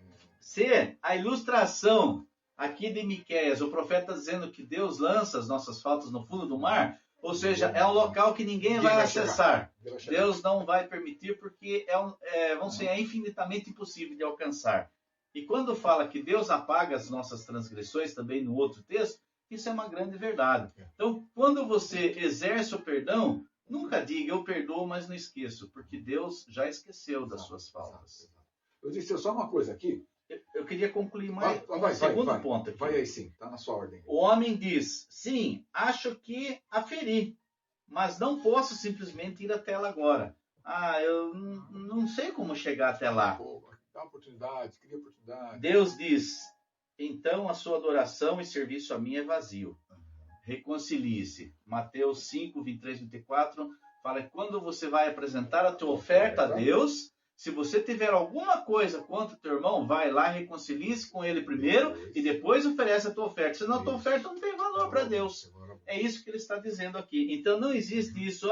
a ilustração aqui de Miqueias, o profeta dizendo que Deus lança as nossas faltas no fundo do mar, ou seja, é um local que ninguém vai acessar. Deus não vai permitir porque é infinitamente impossível de alcançar. E quando fala que Deus apaga as nossas transgressões, também no outro texto, isso é uma grande verdade. Então, quando você exerce o perdão, nunca diga eu perdoo, mas não esqueço, porque Deus já esqueceu das suas faltas. Eu disse só uma coisa aqui. Eu queria concluir mais um segundo ponto aqui. Vai aí sim, está na sua ordem. O homem diz, sim, acho que aferi, mas não posso simplesmente ir até ela agora. Eu não sei como chegar até lá. Dá oportunidade, cria oportunidade. Deus diz, então a sua adoração e serviço a mim é vazio. Reconcilie-se. Mateus 5, 23, 24, fala que quando você vai apresentar a tua oferta a Deus, se você tiver alguma coisa contra o teu irmão, vai lá, reconcilie-se com ele primeiro e depois oferece a tua oferta. Senão a tua oferta não tem valor para Deus. É isso que ele está dizendo aqui. Então não existe isso,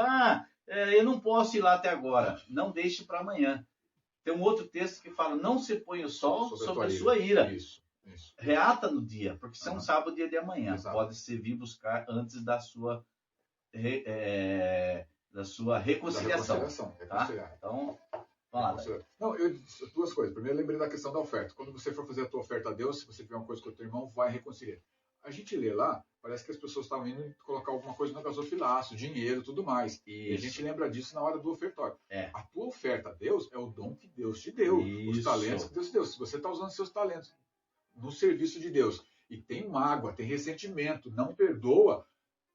eu não posso ir lá até agora. Não deixe para amanhã. Tem um outro texto que fala, não se põe o sol sobre a sua ira. Isso. Reata no dia, porque você não sabe o dia de amanhã. Exato. Pode se vir buscar antes da sua reconciliação. Tá? Então, vamos lá. Não, duas coisas. Primeiro, eu lembrei da questão da oferta. Quando você for fazer a tua oferta a Deus, se você tiver uma coisa com o teu irmão, vai reconciliar. A gente lê lá, parece que as pessoas estavam indo colocar alguma coisa no gasofilaço, dinheiro, tudo mais. Isso. E a gente lembra disso na hora do ofertório. A tua oferta a Deus é o dom que Deus te deu. Os talentos que Deus te deu. Se você está usando seus talentos no serviço de Deus e tem mágoa, tem ressentimento, não perdoa,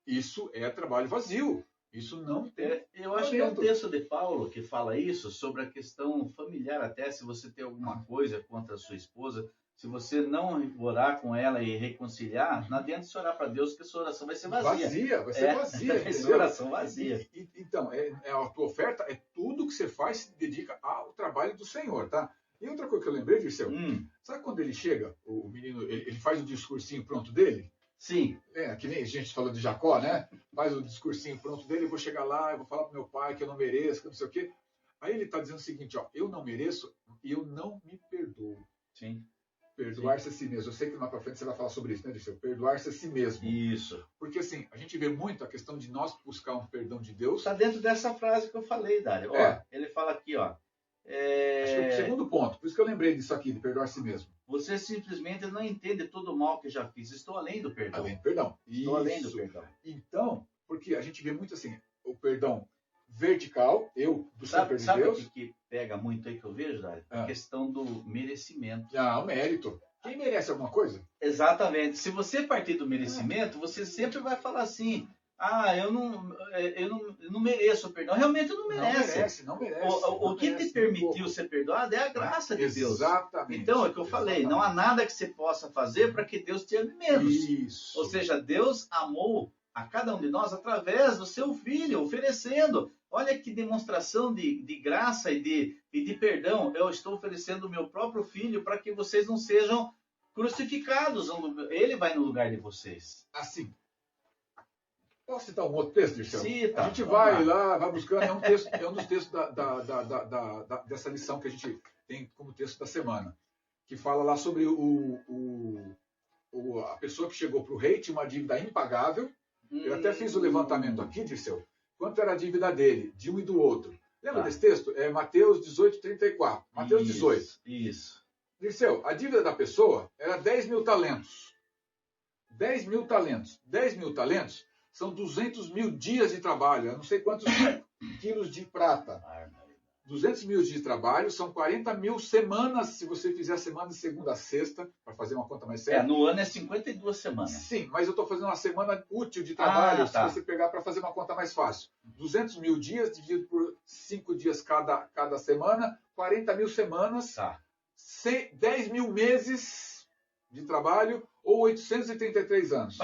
isso é trabalho vazio. Isso não tem. Eu acho que é um texto de Paulo que fala isso, sobre a questão familiar, até se você tem alguma coisa contra a sua esposa, se você não orar com ela e reconciliar, não adianta você orar para Deus que a sua oração vai ser vazia. Vai ser vazia. Vai ser oração vazia. Então, a tua oferta é tudo que você faz, se dedica ao trabalho do Senhor, tá? E outra coisa que eu lembrei, Dirceu, sabe quando ele chega, o menino, ele faz o discursinho pronto dele? Sim. Que nem a gente falou de Jacó, né? Faz o discursinho pronto dele, eu vou chegar lá, eu vou falar pro meu pai que eu não mereço, que não sei o quê. Aí ele está dizendo o seguinte, eu não mereço e eu não me perdoo. Sim. Perdoar-se a si mesmo. Eu sei que mais pra frente você vai falar sobre isso, né, Dirceu? Perdoar-se a si mesmo. Isso. Porque assim, a gente vê muito a questão de nós buscar um perdão de Deus. Está dentro dessa frase que eu falei, Dário. Ele fala aqui, Acho que é o segundo ponto. Por isso que eu lembrei disso aqui, de perdoar a si mesmo. Você simplesmente não entende todo o mal que já fiz. Estou além do perdão. Além do perdão. Estou além do perdão. Então, porque a gente vê muito assim, o perdão vertical, eu buscar perdão de Deus. Sabe o que pega muito aí que eu vejo, Dário? A questão do merecimento. O mérito. Quem merece alguma coisa? Exatamente. Se você partir do merecimento, você sempre vai falar assim, eu não mereço o perdão. Realmente não merece. Não merece. O que te permitiu ser perdoado é a graça de Deus. Exatamente. Então, é o que eu falei, não há nada que você possa fazer para que Deus te ame menos. Isso. Ou seja, Deus amou a cada um de nós através do seu Filho, oferecendo. Olha que demonstração de graça e de perdão. Eu estou oferecendo o meu próprio Filho para que vocês não sejam crucificados. Ele vai no lugar de vocês. Assim, posso citar um outro texto, Dirceu? Cita, A gente vamos vai lá. lá, vai buscando, é um dos textos dessa lição que a gente tem como texto da semana, que fala lá sobre a pessoa que chegou para o rei, tinha uma dívida impagável. Eu até fiz o levantamento aqui, Dirceu, quanto era a dívida dele, de um e do outro. Lembra desse texto? É Mateus 18:34. Mateus 18. Isso. Dirceu, a dívida da pessoa era 10 mil talentos. 10 mil talentos. 10 mil talentos são 200 mil dias de trabalho. Eu não sei quantos quilos de prata. 200 mil dias de trabalho são 40 mil semanas, se você fizer a semana de segunda a sexta, para fazer uma conta mais séria. No ano é 52 semanas. Sim, mas eu estou fazendo uma semana útil de trabalho, tá. se você pegar para fazer uma conta mais fácil. 200 mil dias dividido por 5 dias cada semana, 40 mil semanas, Tá. 10 mil meses de trabalho ou 833 anos.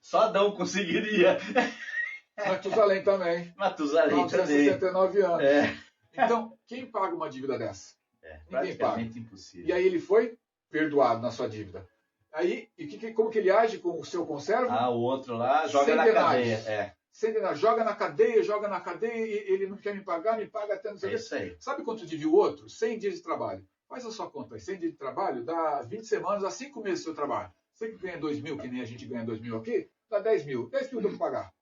Só Adão conseguiria. Matusalém também. Matusalém também. 969 anos. É. Então, quem paga uma dívida dessa? Ninguém paga. Praticamente impossível. E aí ele foi perdoado na sua dívida. Aí, como que ele age com o seu conservo? O outro lá joga Sem na denários. cadeia. Sem denário. Joga na cadeia, e ele não quer me paga até não sei o quê. Isso aí. Sabe quanto devia o outro? 100 dias de trabalho. Faz a sua conta. 100 dias de trabalho dá 20 semanas, dá 5 meses do seu trabalho. Você que ganha 2 mil, que nem a gente ganha 2 mil aqui, dá 10 mil. 10 mil dá para pagar.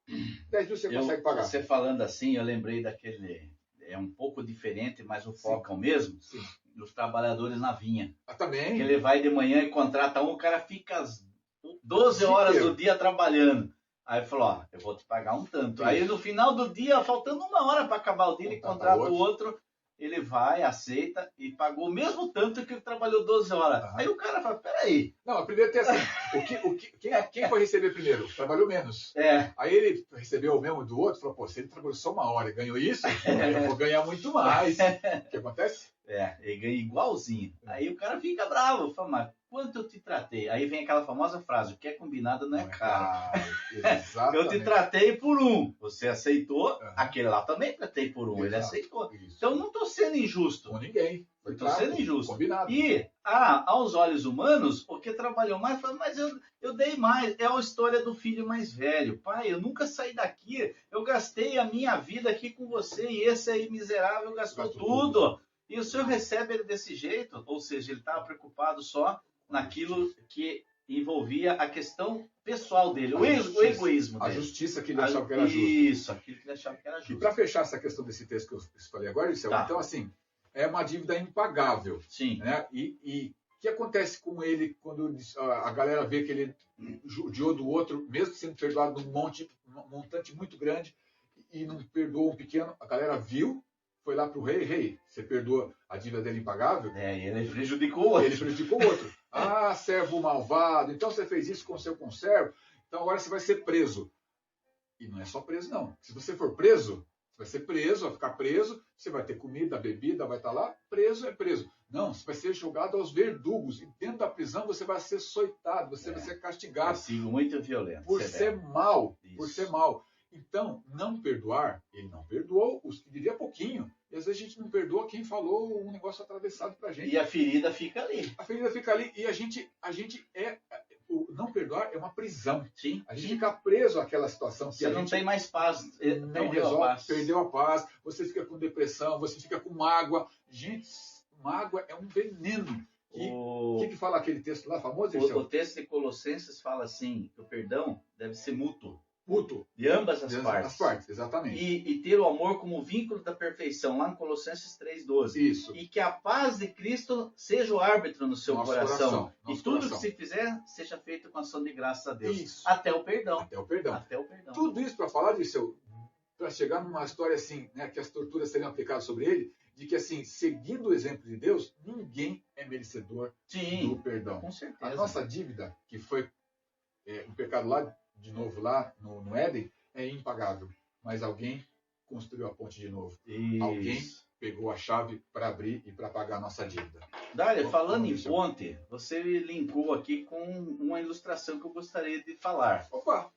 10 mil você consegue pagar. Você falando assim, eu lembrei daquele... É um pouco diferente, mas o foco é o mesmo. Sim. Dos trabalhadores na vinha. Também. Que ele vai de manhã e contrata o cara fica as 12 horas do dia trabalhando. Aí falou, eu vou te pagar um tanto. Isso. Aí no final do dia, faltando uma hora para acabar o dia, ele contrata o outro, ele vai, aceita e pagou o mesmo tanto que ele trabalhou 12 horas. Aí o cara fala, peraí. Não, primeiro tem assim, quem foi receber primeiro? Trabalhou menos. Aí ele recebeu o mesmo do outro, falou, se ele trabalhou só uma hora e ganhou isso, eu vou ganhar muito mais. O que acontece? Ele ganha igualzinho. Aí o cara fica bravo, fala, mas quanto eu te tratei? Aí vem aquela famosa frase, o que é combinado não é caro. Exatamente. Eu te tratei por um, você aceitou, aquele lá também tratei por um, ele aceitou. Isso. Então não estou sendo injusto. Com ninguém. Não estou sendo injusto. Combinado. E, aos olhos humanos, o que trabalhou mais, fala, mas eu dei mais. É a história do filho mais velho. Pai, eu nunca saí daqui, eu gastei a minha vida aqui com você e esse aí miserável gastou tudo. E o senhor recebe ele desse jeito, ou seja, ele estava preocupado só naquilo que envolvia a questão pessoal dele, o egoísmo dele. A justiça que ele achava que era justa. Isso, aquilo que ele achava que era justo. E para fechar essa questão desse texto que eu falei agora, então assim, é uma dívida impagável. Sim. Né? E o que acontece com ele quando a galera vê que ele judiou do outro, mesmo sendo perdoado num montante muito grande, e não perdoou um pequeno, a galera viu, foi lá para o rei, você perdoa a dívida dele impagável? E ele prejudicou o outro. Ele prejudicou o outro. Servo malvado, então você fez isso com o seu conservo, então agora você vai ser preso. E não é só preso, não. Se você for preso, você vai ser preso, vai ficar preso, você vai ter comida, bebida, vai estar lá, preso é preso. Não, você vai ser jogado aos verdugos, e dentro da prisão você vai ser açoitado, você vai ser castigado. Castigo muito violento. Por ser mal, Isso. por ser mal. Então, não perdoar, ele não perdoou os que diria pouquinho. E às vezes a gente não perdoa quem falou um negócio atravessado pra gente. E a ferida fica ali. A ferida fica ali e a gente o não perdoar é uma prisão. Sim. A gente fica preso àquela situação que Você não tem mais paz. não resolve, perdeu a paz, você fica com depressão, você fica com mágoa. Gente, mágoa é um veneno. O que fala aquele texto lá, famoso? O texto de Colossenses fala assim, que o perdão deve ser mútuo. Mútuo. De ambas as partes. As partes, exatamente. E ter o amor como vínculo da perfeição, lá em Colossenses 3,12. Isso. E que a paz de Cristo seja o árbitro no seu coração. E tudo coração. que se fizer, seja feito com ação de graças a Deus. Isso. Até o perdão. Até o perdão. Até o perdão. Tudo isso para falar disso, para chegar numa história assim, né, que as torturas seriam aplicadas sobre ele, de que assim, seguindo o exemplo de Deus, ninguém é merecedor do perdão. Com certeza. A nossa dívida, que foi um pecado lá, de novo lá no Éden, é impagável, mas alguém construiu a ponte de novo. Isso. Alguém pegou a chave para abrir e para pagar a nossa dívida. Dália, falando em Vamos ver. ponte, você linkou aqui com uma ilustração que eu gostaria de falar. Opa!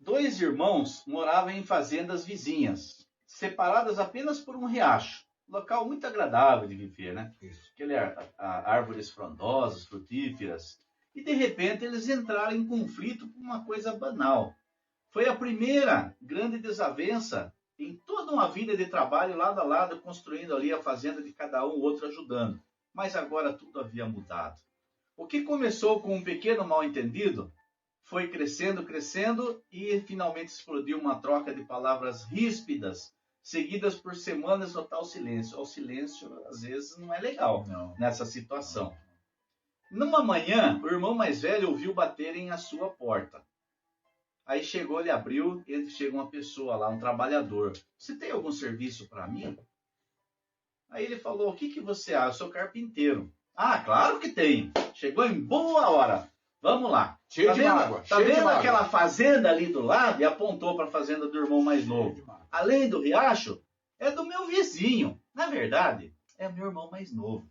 2 irmãos moravam em fazendas vizinhas, separadas apenas por um riacho. Local muito agradável de viver, né? Isso. Aquele árvores frondosas, frutíferas. E de repente eles entraram em conflito por uma coisa banal. Foi a primeira grande desavença em toda uma vida de trabalho lado a lado, construindo ali a fazenda de cada um, o outro ajudando. Mas agora tudo havia mudado. O que começou com um pequeno mal-entendido foi crescendo, crescendo e finalmente explodiu uma troca de palavras ríspidas, seguidas por semanas de total silêncio. O silêncio, às vezes, não é legal nessa situação. Numa manhã, o irmão mais velho ouviu baterem à sua porta. Aí chegou, ele abriu, e chega uma pessoa lá, um trabalhador. Você tem algum serviço para mim? Aí ele falou, o que você acha? Eu sou carpinteiro. Ah, claro que tem. Chegou em boa hora. Vamos lá. Cheio de mágoa. Tá vendo aquela fazenda ali do lado? E apontou para a fazenda do irmão mais novo. Além do riacho, é do meu vizinho. Na verdade, é meu irmão mais novo.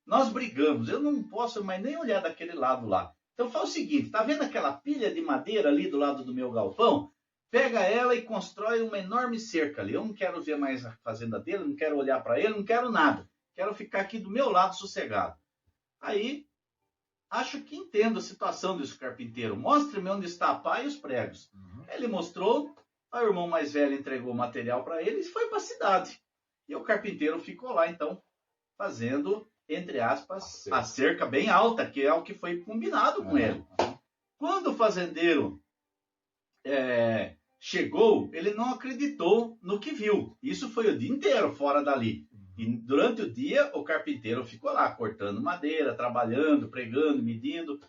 Nós brigamos. Eu não posso mais nem olhar daquele lado lá. Então faz o seguinte, tá vendo aquela pilha de madeira ali do lado do meu galpão? Pega ela e constrói uma enorme cerca ali. Eu não quero ver mais a fazenda dele, não quero olhar para ele, não quero nada. Quero ficar aqui do meu lado sossegado. Aí, acho que entendo a situação desse carpinteiro. Mostre-me onde está a pá e os pregos. Ele mostrou, o irmão mais velho entregou o material para ele e foi para a cidade. E o carpinteiro ficou lá, então, fazendo, entre aspas, a cerca bem alta, que é o que foi combinado com ele. Quando o fazendeiro chegou, ele não acreditou no que viu. Isso foi o dia inteiro fora dali. E durante o dia, o carpinteiro ficou lá, cortando madeira, trabalhando, pregando, medindo.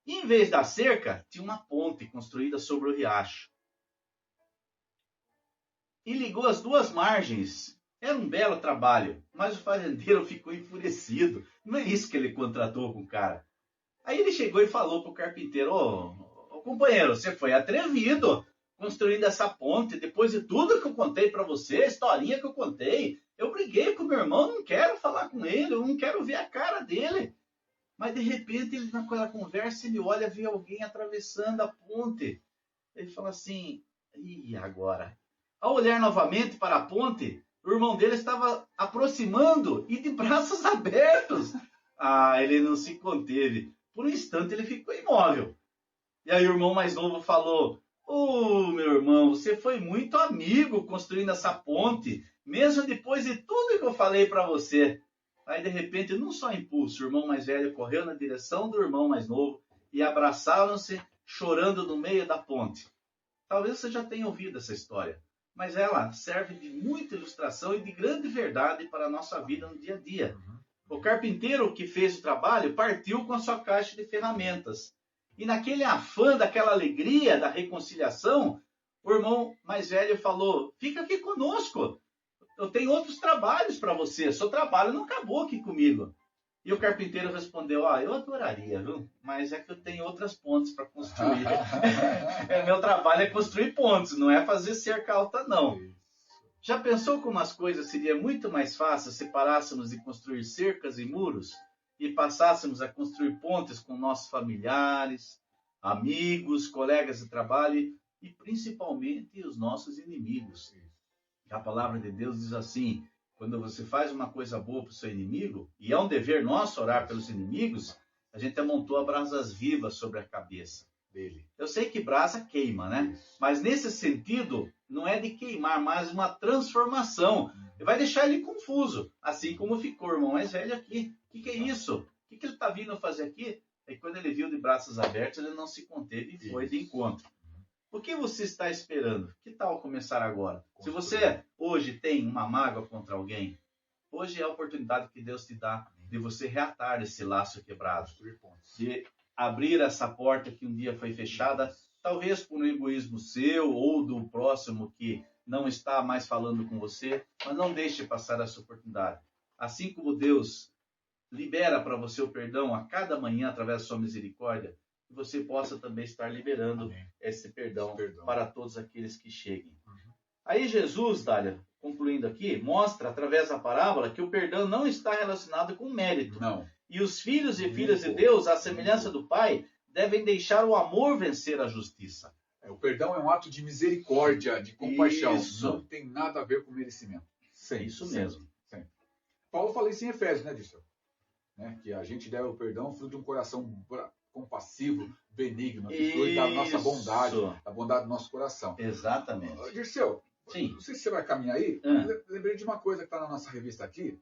E em vez da cerca, tinha uma ponte construída sobre o riacho. E ligou as duas margens. Era um belo trabalho, mas o fazendeiro ficou enfurecido. Não é isso que ele contratou com o cara. Aí ele chegou e falou para o carpinteiro, ô companheiro, você foi atrevido construindo essa ponte, depois de tudo que eu contei para você, a historinha que eu contei. Eu briguei com meu irmão, não quero falar com ele, eu não quero ver a cara dele. Mas de repente, ele naquela conversa, ele olha, vê alguém atravessando a ponte. Ele fala assim, e agora? Ao olhar novamente para a ponte, o irmão dele estava aproximando e de braços abertos. Ah, ele não se conteve. Por um instante ele ficou imóvel. E aí o irmão mais novo falou, meu irmão, você foi muito amigo construindo essa ponte, mesmo depois de tudo que eu falei para você. Aí de repente, num só impulso, o irmão mais velho correu na direção do irmão mais novo e abraçaram-se, chorando no meio da ponte. Talvez você já tenha ouvido essa história, mas ela serve de muita ilustração e de grande verdade para a nossa vida no dia a dia. O carpinteiro que fez o trabalho partiu com a sua caixa de ferramentas. E naquele afã, daquela alegria, da reconciliação, o irmão mais velho falou, fica aqui conosco, eu tenho outros trabalhos para você, seu trabalho não acabou aqui comigo. E o carpinteiro respondeu, eu adoraria, viu? Mas é que eu tenho outras pontes para construir. Meu trabalho é construir pontes, não é fazer cerca alta, não. Já pensou como as coisas seria muito mais fácil se parássemos de construir cercas e muros e passássemos a construir pontes com nossos familiares, amigos, colegas de trabalho e principalmente os nossos inimigos? A palavra de Deus diz assim, quando você faz uma coisa boa para o seu inimigo, e é um dever nosso orar pelos inimigos, a gente amontoa brasas vivas sobre a cabeça dele. Eu sei que brasa queima, né? Mas nesse sentido, não é de queimar, mas uma transformação. E vai deixar ele confuso, assim como ficou o irmão mais velho aqui. O que é isso? O que ele está vindo fazer aqui? E quando ele viu de braços abertos, ele não se conteve e foi de encontro. O que você está esperando? Que tal começar agora? Se você hoje tem uma mágoa contra alguém, hoje é a oportunidade que Deus te dá de você reatar esse laço quebrado, de abrir essa porta que um dia foi fechada, talvez por um egoísmo seu ou do próximo que não está mais falando com você, mas não deixe passar essa oportunidade. Assim como Deus libera para você o perdão a cada manhã através da sua misericórdia, você possa também estar liberando Amém. esse perdão, Perdão. para todos aqueles que cheguem. Uhum. Aí Jesus, Dália, concluindo aqui, mostra através da parábola que o perdão não está relacionado com mérito. Não. E os filhos e Muito filhas de bom. Deus, à semelhança Muito do Pai, devem deixar o amor vencer a justiça. O perdão é um ato de misericórdia, de compaixão. Isso. Não tem nada a ver com merecimento. É isso mesmo. Sempre. Paulo fala isso em Efésios, né, Dissel? Né? Que a gente deve o perdão fruto de um coração compassivo, benigno, que flui da nossa bondade, da bondade do nosso coração. Exatamente. Dirceu, Sim. não sei se você vai caminhar aí, lembrei de uma coisa que está na nossa revista aqui,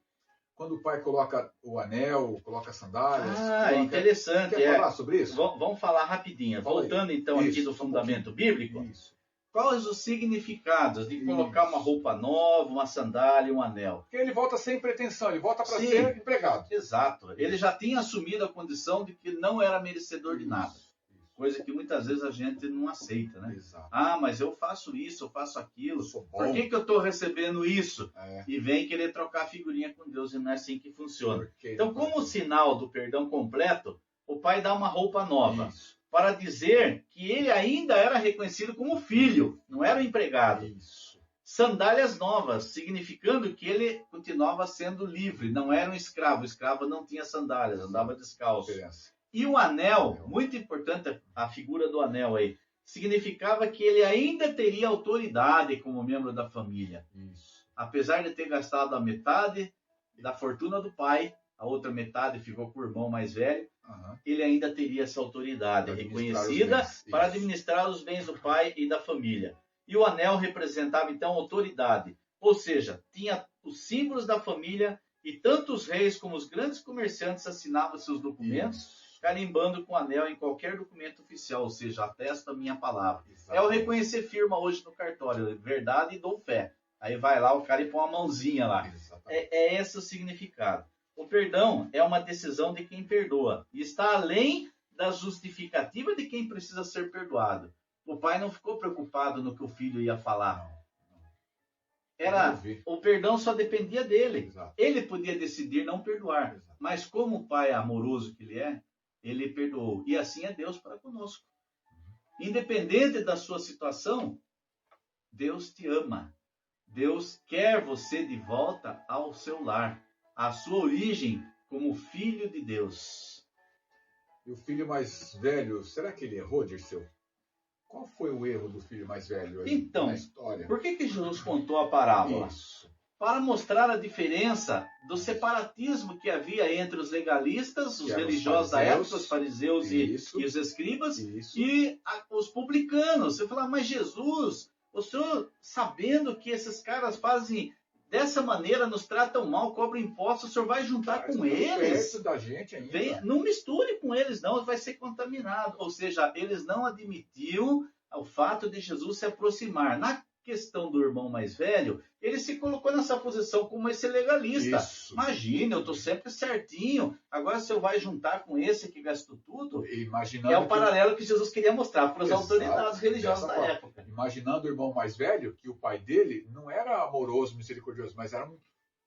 quando o pai coloca o anel, coloca sandálias. Interessante. Quer falar sobre isso? Vamos falar rapidinho. Fala Voltando aí. então aqui Isso, do um fundamento bíblico, Isso. quais os significados de colocar Isso. uma roupa nova, uma sandália e um anel? Porque ele volta sem pretensão, ele volta para Sim. ser empregado. Exato. Ele já tinha assumido a condição de que não era merecedor de nada. Isso. Coisa que muitas vezes a gente não aceita, né? Exato. Ah, mas eu faço isso, eu faço aquilo. Eu sou bom. Por que eu estou recebendo isso? É. E vem querer trocar figurinha com Deus, e não é assim que funciona. Porque Então, como sinal do perdão completo, o pai dá uma roupa nova, Isso. para dizer que ele ainda era reconhecido como filho, não era um empregado. Isso. Sandálias novas, significando que ele continuava sendo livre, não era um escravo. O escravo não tinha sandálias, andava descalço. Diferença. E o anel, muito importante a figura do anel aí, significava que ele ainda teria autoridade como membro da família. Isso. Apesar de ter gastado a metade da fortuna do pai, a outra metade ficou com o irmão mais velho, Aham. ele ainda teria essa autoridade Para administrar reconhecida os bens. para Isso. administrar os bens do pai e da família. E o anel representava então autoridade, ou seja, tinha os símbolos da família e tanto os reis como os grandes comerciantes assinavam seus documentos, Isso. carimbando com anel em qualquer documento oficial, ou seja, atesto a minha palavra. É o Exatamente. reconhecer firma hoje no cartório, verdade e dou fé. Aí vai lá o cara e põe uma mãozinha lá. Exatamente. É esse o significado. O perdão é uma decisão de quem perdoa e está além da justificativa de quem precisa ser perdoado. O pai não ficou preocupado no que o filho ia falar. O perdão só dependia dele. Exato. Ele podia decidir não perdoar. Exato. Mas como o pai amoroso que ele é, ele perdoou. E assim é Deus para conosco. Independente da sua situação, Deus te ama. Deus quer você de volta ao seu lar, à sua origem como filho de Deus. E o filho mais velho, será que ele errou, Dirceu? Qual foi o erro do filho mais velho aí Então, na história? Por que Jesus contou a parábola? Isso. Para mostrar a diferença do separatismo que havia entre os legalistas, os Que eram os religiosos da fariseus. época, os fariseus e Isso. os escribas, Isso. e os publicanos. Você fala, mas Jesus, o senhor sabendo que esses caras fazem dessa maneira, nos tratam mal, cobram impostos, o senhor vai juntar com eles? Perto da gente ainda. Não misture com eles, não, vai ser contaminado. Ou seja, eles não admitiam o fato de Jesus se aproximar. Na questão do irmão mais velho, ele se colocou nessa posição como esse legalista. Isso. Imagina, eu estou sempre certinho, agora o senhor vai juntar com esse que gastou tudo? Imaginando É o paralelo que Jesus queria mostrar para as Exato, autoridades religiosas dessa da forma. época. Imaginando o irmão mais velho, que o pai dele não era amoroso, misericordioso, mas era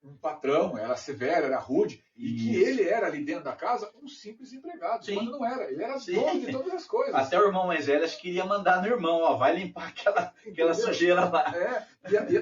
um patrão, era severo, era rude, e que Isso. ele era ali dentro da casa um simples empregado, Sim. quando não era. Ele era Sim. dono de todas as coisas. Até o irmão mais velho acho que queria mandar no irmão, ó, vai limpar aquela Entendeu? sujeira lá. É,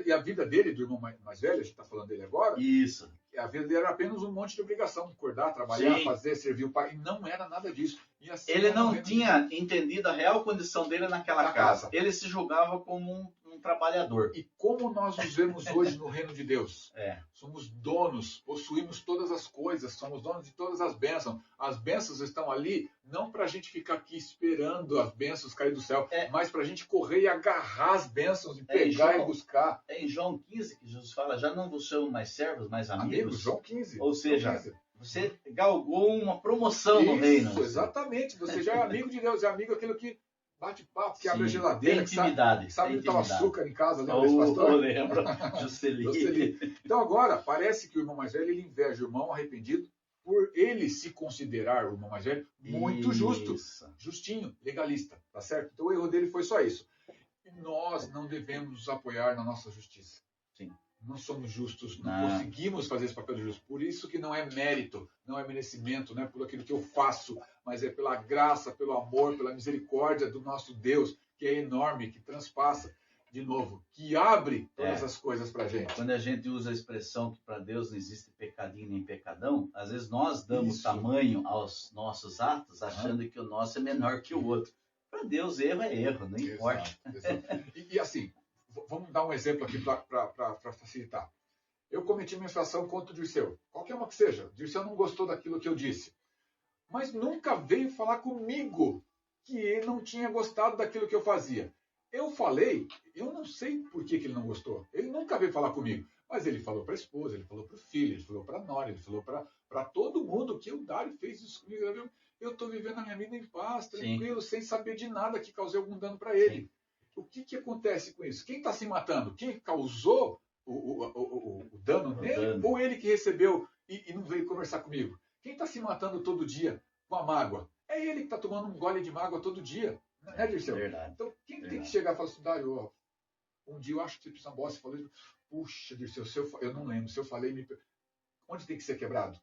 e a vida dele, do irmão mais velho, a gente está falando dele agora, Isso. a vida dele era apenas um monte de obrigação, acordar, trabalhar, Sim. fazer, servir o pai, e não era nada disso. E assim, Ele não morrendo tinha entendido a real condição dele naquela Na casa. casa. Ele se julgava como um trabalhador. E como nós nos vemos hoje no reino de Deus? É. Somos donos, possuímos todas as coisas, somos donos de todas as bênçãos. As bênçãos estão ali não para a gente ficar aqui esperando as bênçãos cair do céu, mas para a gente correr e agarrar as bênçãos e pegar e buscar. É em João 15 que Jesus fala, já não vos chamo mais servos, mais amigos. João 15. Ou seja, João 15. você galgou uma promoção no reino. Isso, exatamente. Você já é amigo de Deus, é amigo aquilo que bate papo, que abre a Sim, geladeira, tem que sabe, intimidade. sabe tem onde está o intimidade. açúcar em casa, lembra desse pastor? Eu lembro. Juscelino. Juscelino. Então agora, parece que o irmão mais velho, ele inveja o irmão arrependido por ele se considerar, o irmão mais velho, muito justo, justinho, legalista, tá certo? Então o erro dele foi só isso. E nós não devemos nos apoiar na nossa justiça. Sim. Não somos justos, não conseguimos fazer esse papel de justo. Por isso que não é mérito, não é merecimento, não é por aquilo que eu faço, mas é pela graça, pelo amor, pela misericórdia do nosso Deus, que é enorme, que transpassa, de novo, que abre todas as coisas para a gente. Quando a gente usa a expressão que para Deus não existe pecadinho nem pecadão, às vezes nós damos tamanho aos nossos atos, achando que o nosso é menor que o outro. Para Deus, erro é erro, não importa. Exato. E assim, vamos dar um exemplo aqui para facilitar. Eu cometi uma infração contra o Dirceu, qualquer uma que seja. O Dirceu não gostou daquilo que eu disse, mas nunca veio falar comigo que ele não tinha gostado daquilo que eu fazia. Eu falei, eu não sei por que ele não gostou. Ele nunca veio falar comigo, mas ele falou para a esposa, ele falou para o filho, ele falou para a nora, ele falou para todo mundo que o Dário fez isso comigo. Eu estou vivendo a minha vida em paz, tranquilo, sem saber de nada que causei algum dano para ele. Sim. O que acontece com isso? Quem está se matando? Quem causou o dano nele? Ou ele que recebeu e não veio conversar comigo? Quem está se matando todo dia com a mágoa? É ele que está tomando um gole de mágoa todo dia. Não é, Dirceu? Então, quem tem que chegar e falar assim, Dário, um dia eu acho que você precisa bosta, falou, puxa, Dirceu, eu não lembro, se eu falei, onde tem que ser quebrado?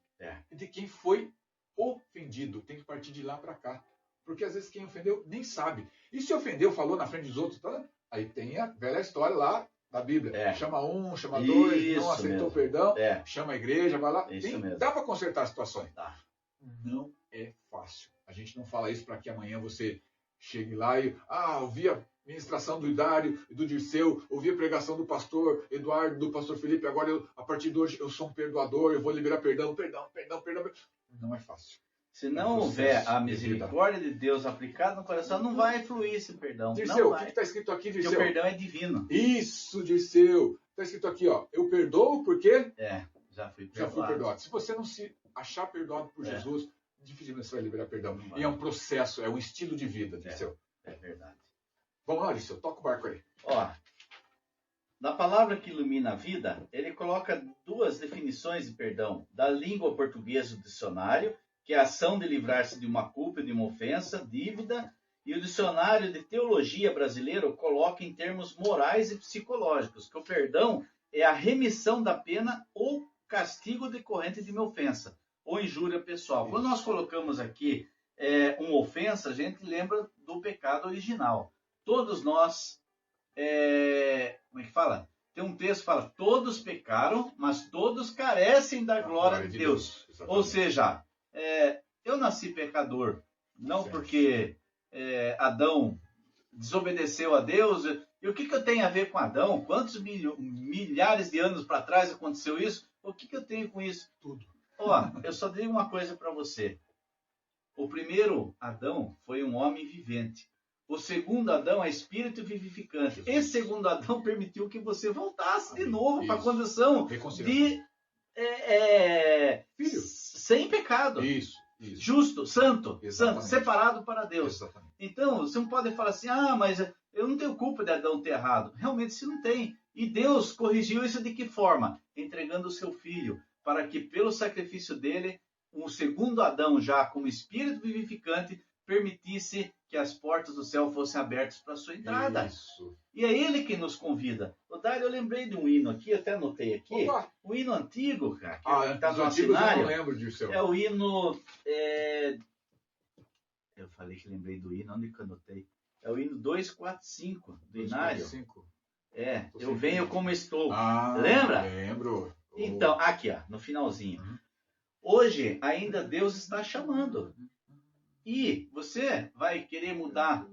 E de quem foi ofendido, tem que partir de lá para cá. Porque às vezes quem ofendeu nem sabe. E se ofendeu, falou na frente dos outros, tá? Aí tem a velha história lá da Bíblia. Chama um, chama dois, não aceitou perdão, chama a igreja, vai lá. Dá para consertar as situações. Não é fácil. A gente não fala isso para que amanhã você chegue lá e ouvi a ministração do Dário e do Dirceu, ouvi a pregação do pastor Eduardo, do pastor Felipe, agora a partir de hoje eu sou um perdoador, eu vou liberar perdão. Não é fácil. Se não houver a misericórdia de Deus aplicada no coração, não vai fluir esse perdão. Dirceu, o que está escrito aqui, Dirceu? Porque o perdão é divino. Isso, Dirceu. Está escrito aqui, eu perdoo porque... Já fui perdoado. Se você não se achar perdoado por Jesus, dificilmente você vai liberar perdão. E é um processo, é um estilo de vida, Dirceu. É verdade. Vamos lá, Dirceu, toca o barco aí. Na palavra que ilumina a vida, ele coloca duas definições de perdão. Da língua portuguesa do dicionário, que é a ação de livrar-se de uma culpa, de uma ofensa, dívida, e o dicionário de teologia brasileiro coloca em termos morais e psicológicos, que o perdão é a remissão da pena ou castigo decorrente de uma ofensa ou injúria pessoal. Isso. Quando nós colocamos aqui uma ofensa, a gente lembra do pecado original. Todos nós, como é que fala? Tem um texto que fala, todos pecaram, mas todos carecem da glória de Deus. Ou seja, eu nasci pecador, não porque Adão desobedeceu a Deus. E o que eu tenho a ver com Adão? Quantos milhares de anos para trás aconteceu isso? O que eu tenho com isso? Tudo. Eu só digo uma coisa para você. O primeiro Adão foi um homem vivente. O segundo Adão é espírito vivificante. Esse segundo Adão permitiu que você voltasse de novo para a condição de filho sem pecado. Isso. Justo, santo, separado para Deus. Exatamente. Então, você não pode falar assim, mas eu não tenho culpa de Adão ter errado. Realmente, você não tem. E Deus corrigiu isso de que forma? Entregando o seu filho, para que pelo sacrifício dele, o segundo Adão, já como espírito vivificante, permitisse que as portas do céu fossem abertas para a sua entrada. Isso. E é ele que nos convida. Dário, eu lembrei de um hino aqui, até anotei aqui. Opa. Um hino antigo, cara. Que está no cenário. Eu não lembro disso. É o hino... Eu falei que lembrei do hino, onde que eu anotei? É o hino 245 do Inário. 245. Eu venho como estou. Lembra? Lembro. Então, aqui, no finalzinho. Hoje, ainda Deus está chamando. E você vai querer mudar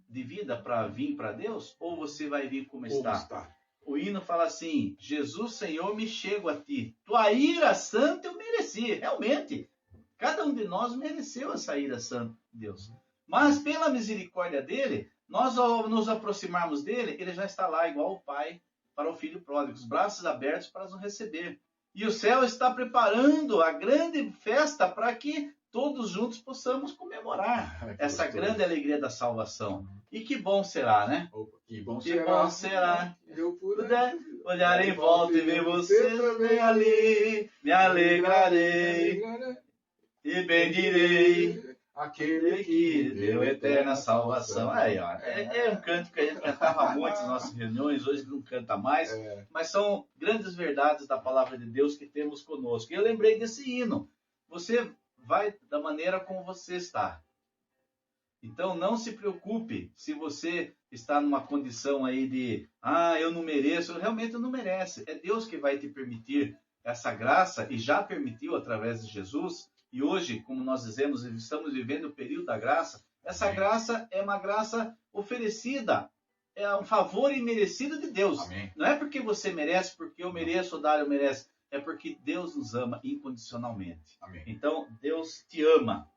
de vida para vir para Deus? Ou você vai vir como está? O hino fala assim, Jesus, Senhor, me chego a ti. Tua ira santa eu mereci. Realmente, cada um de nós mereceu essa ira santa de Deus. Mas pela misericórdia dele, nós ao nos aproximarmos dele, ele já está lá igual o pai para o filho pródigo, os braços abertos para nos receber. E o céu está preparando a grande festa para que todos juntos possamos comemorar essa grande alegria da salvação. E que bom será, né? Que bom será. Eu puder olhar em volta e ver você também ali. Me alegrarei e bendirei aquele que deu eterna salvação. Aí, ó, é um canto que a gente cantava muito nas nossas reuniões, hoje não canta mais, mas são grandes verdades da palavra de Deus que temos conosco. E eu lembrei desse hino. Você vai da maneira como você está. Então não se preocupe se você está numa condição aí de, eu não mereço, realmente não merece. É Deus que vai te permitir essa graça e já permitiu através de Jesus. E hoje, como nós dizemos, estamos vivendo o período da graça. Essa graça é uma graça oferecida, é um favor imerecido de Deus. Amém. Não é porque você merece, porque eu mereço, o Dário merece. É porque Deus nos ama incondicionalmente. Amém. Então, Deus te ama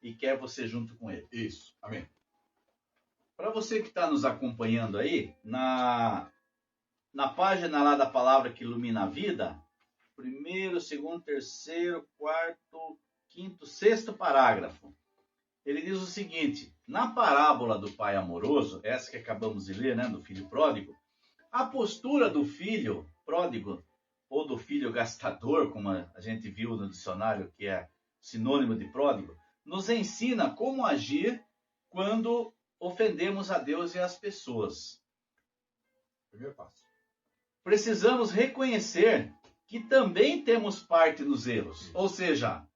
e quer você junto com Ele. Isso. Amém. Para você que está nos acompanhando aí, na página lá da palavra que ilumina a vida, primeiro, segundo, terceiro, quarto, quinto, sexto parágrafo. Ele diz o seguinte: na parábola do pai amoroso, essa que acabamos de ler, né, do filho pródigo, a postura do filho pródigo, ou do filho gastador, como a gente viu no dicionário, que é sinônimo de pródigo, nos ensina como agir quando ofendemos a Deus e as pessoas. Primeiro passo. Precisamos reconhecer que também temos parte nos erros. Ou seja,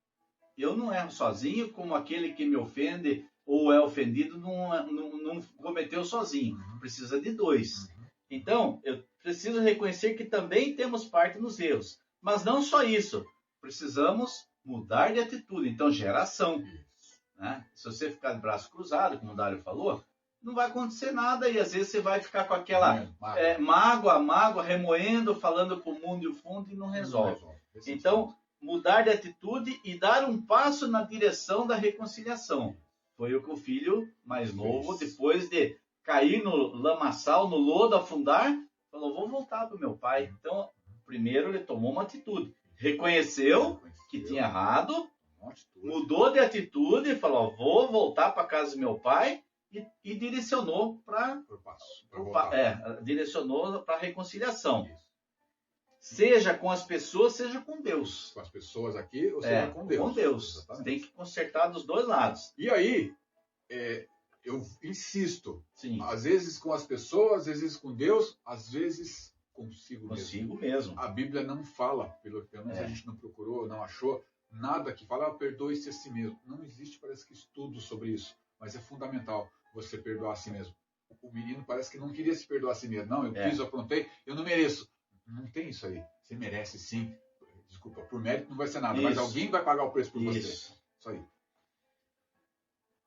eu não erro sozinho, como aquele que me ofende ou é ofendido não cometeu sozinho. Precisa de dois. Então, eu preciso reconhecer que também temos parte nos erros. Mas não só isso. Precisamos mudar de atitude. Então, gera ação. Né? Se você ficar de braço cruzado, como o Dário falou, não vai acontecer nada e às vezes você vai ficar com aquela mágoa, remoendo, falando para o mundo e o fundo e não resolve. Então, mudar de atitude e dar um passo na direção da reconciliação. Foi o que o filho mais novo, depois de cair no lamaçal, no lodo, afundar, falou, vou voltar para o meu pai. Então, primeiro ele tomou uma atitude. Reconheceu que tinha errado, mudou de atitude, falou, vou voltar para a casa do meu pai e direcionou para a reconciliação. Seja com as pessoas, seja com Deus. Com as pessoas aqui, ou seja com Deus. Com Deus. Exatamente. Tem que consertar dos dois lados. E aí, eu insisto, Sim. Às vezes com as pessoas, às vezes com Deus, às vezes consigo mesmo. A Bíblia não fala, pelo menos a gente não procurou, não achou nada que fala, perdoe-se a si mesmo. Não existe, parece que, estudo sobre isso, mas é fundamental você perdoar a si mesmo. O menino parece que não queria se perdoar a si mesmo. Não, eu fiz, eu aprontei, eu não mereço. Não tem isso aí. Você merece sim. Desculpa, por mérito não vai ser nada, mas alguém vai pagar o preço por você. Isso aí.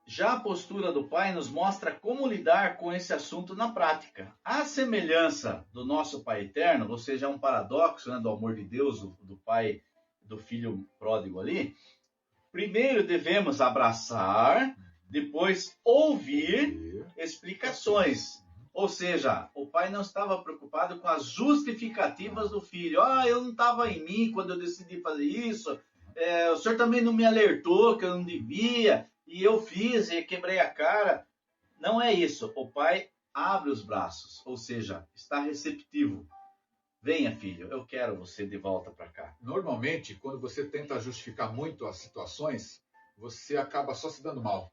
Já a postura do pai nos mostra como lidar com esse assunto na prática. A semelhança do nosso Pai Eterno, ou seja, é um paradoxo, né, do amor de Deus, do pai, do filho pródigo ali. Primeiro devemos abraçar, depois ouvir explicações. Ou seja, o pai não estava preocupado com as justificativas do filho. Eu não estava em mim quando eu decidi fazer isso. O senhor também não me alertou que eu não devia. E eu fiz e quebrei a cara. Não é isso. O pai abre os braços. Ou seja, está receptivo. Venha, filho, eu quero você de volta para cá. Normalmente, quando você tenta justificar muito as situações, você acaba só se dando mal.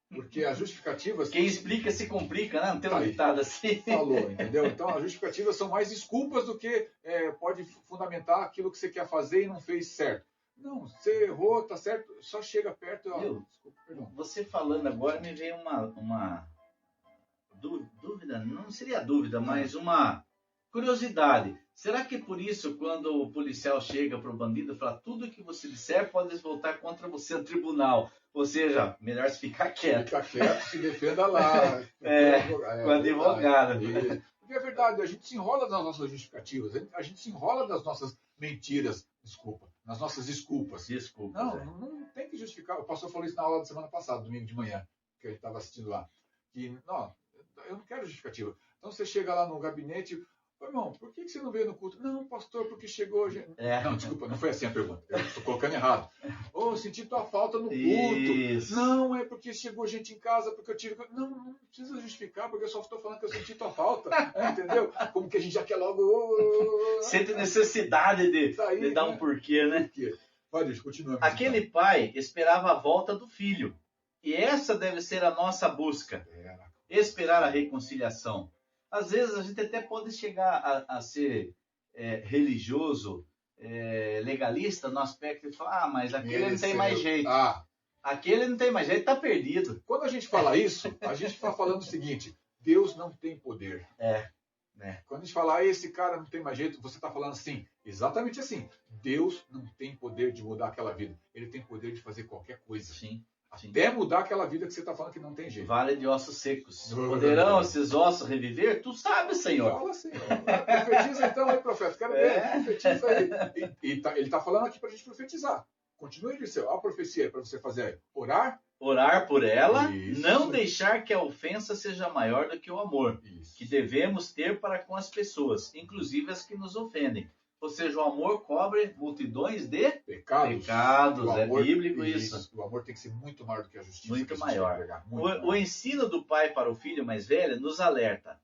Porque as justificativas... Quem explica se complica, né? Não tem um ditado assim. Falou, entendeu? Então, as justificativas são mais desculpas do que pode fundamentar aquilo que você quer fazer e não fez certo. Não, você errou, tá certo, só chega perto e... Desculpa, perdão. Você falando agora me veio uma dúvida, não seria dúvida, mas uma curiosidade. Será que é por isso, quando o policial chega para o bandido e fala tudo que você disser pode voltar contra você no tribunal? Ou seja, melhor se ficar quieto. Fica quieto, se defenda lá. Com o advogado. Porque é verdade, a gente se enrola nas nossas justificativas, a gente se enrola nas nossas mentiras, nas nossas desculpas. Não tem que justificar. O pastor falou isso na aula da semana passada, domingo de manhã, que a gente estava assistindo lá. Que, não, eu não quero justificativa. Então você chega lá no gabinete... Irmão, por que você não veio no culto? Não, pastor, porque chegou hoje. Não, desculpa, não foi assim a pergunta. Eu estou colocando errado. Senti tua falta no culto. Isso. Não, é porque chegou gente em casa, porque eu tive... Não precisa justificar, porque eu só estou falando que eu senti tua falta. Entendeu? Como que a gente já quer logo... Sente necessidade de dar um porquê, né? Pode, continua. Aquele pai esperava a volta do filho. E essa deve ser a nossa busca. Esperar a reconciliação. Às vezes a gente até pode chegar a ser religioso, legalista no aspecto de falar, mas aquele não tem mais jeito. Aquele não tem mais jeito, está perdido. Quando a gente fala isso, a gente está falando o seguinte, Deus não tem poder. Quando a gente fala, esse cara não tem mais jeito, você está falando assim, exatamente assim. Deus não tem poder de mudar aquela vida. Ele tem poder de fazer qualquer coisa. Sim. Até mudar aquela vida que você está falando que não tem jeito. Vale de ossos secos. Poderão esses ossos reviver? Tu sabe, Senhor. Fala, Senhor. Profetiza então aí, profeta. Quero ver. Profetiza aí. Ele está falando aqui para a gente profetizar. Continue, Dirceu. A profecia para você fazer aí. Orar por ela, Isso. não deixar que a ofensa seja maior do que o amor Isso. que devemos ter para com as pessoas, inclusive as que nos ofendem. Ou seja, o amor cobre multidões de pecados. É bíblico isso. O amor tem que ser muito maior do que a justiça. Muito maior. Muito O ensino do pai para o filho mais velho nos alerta.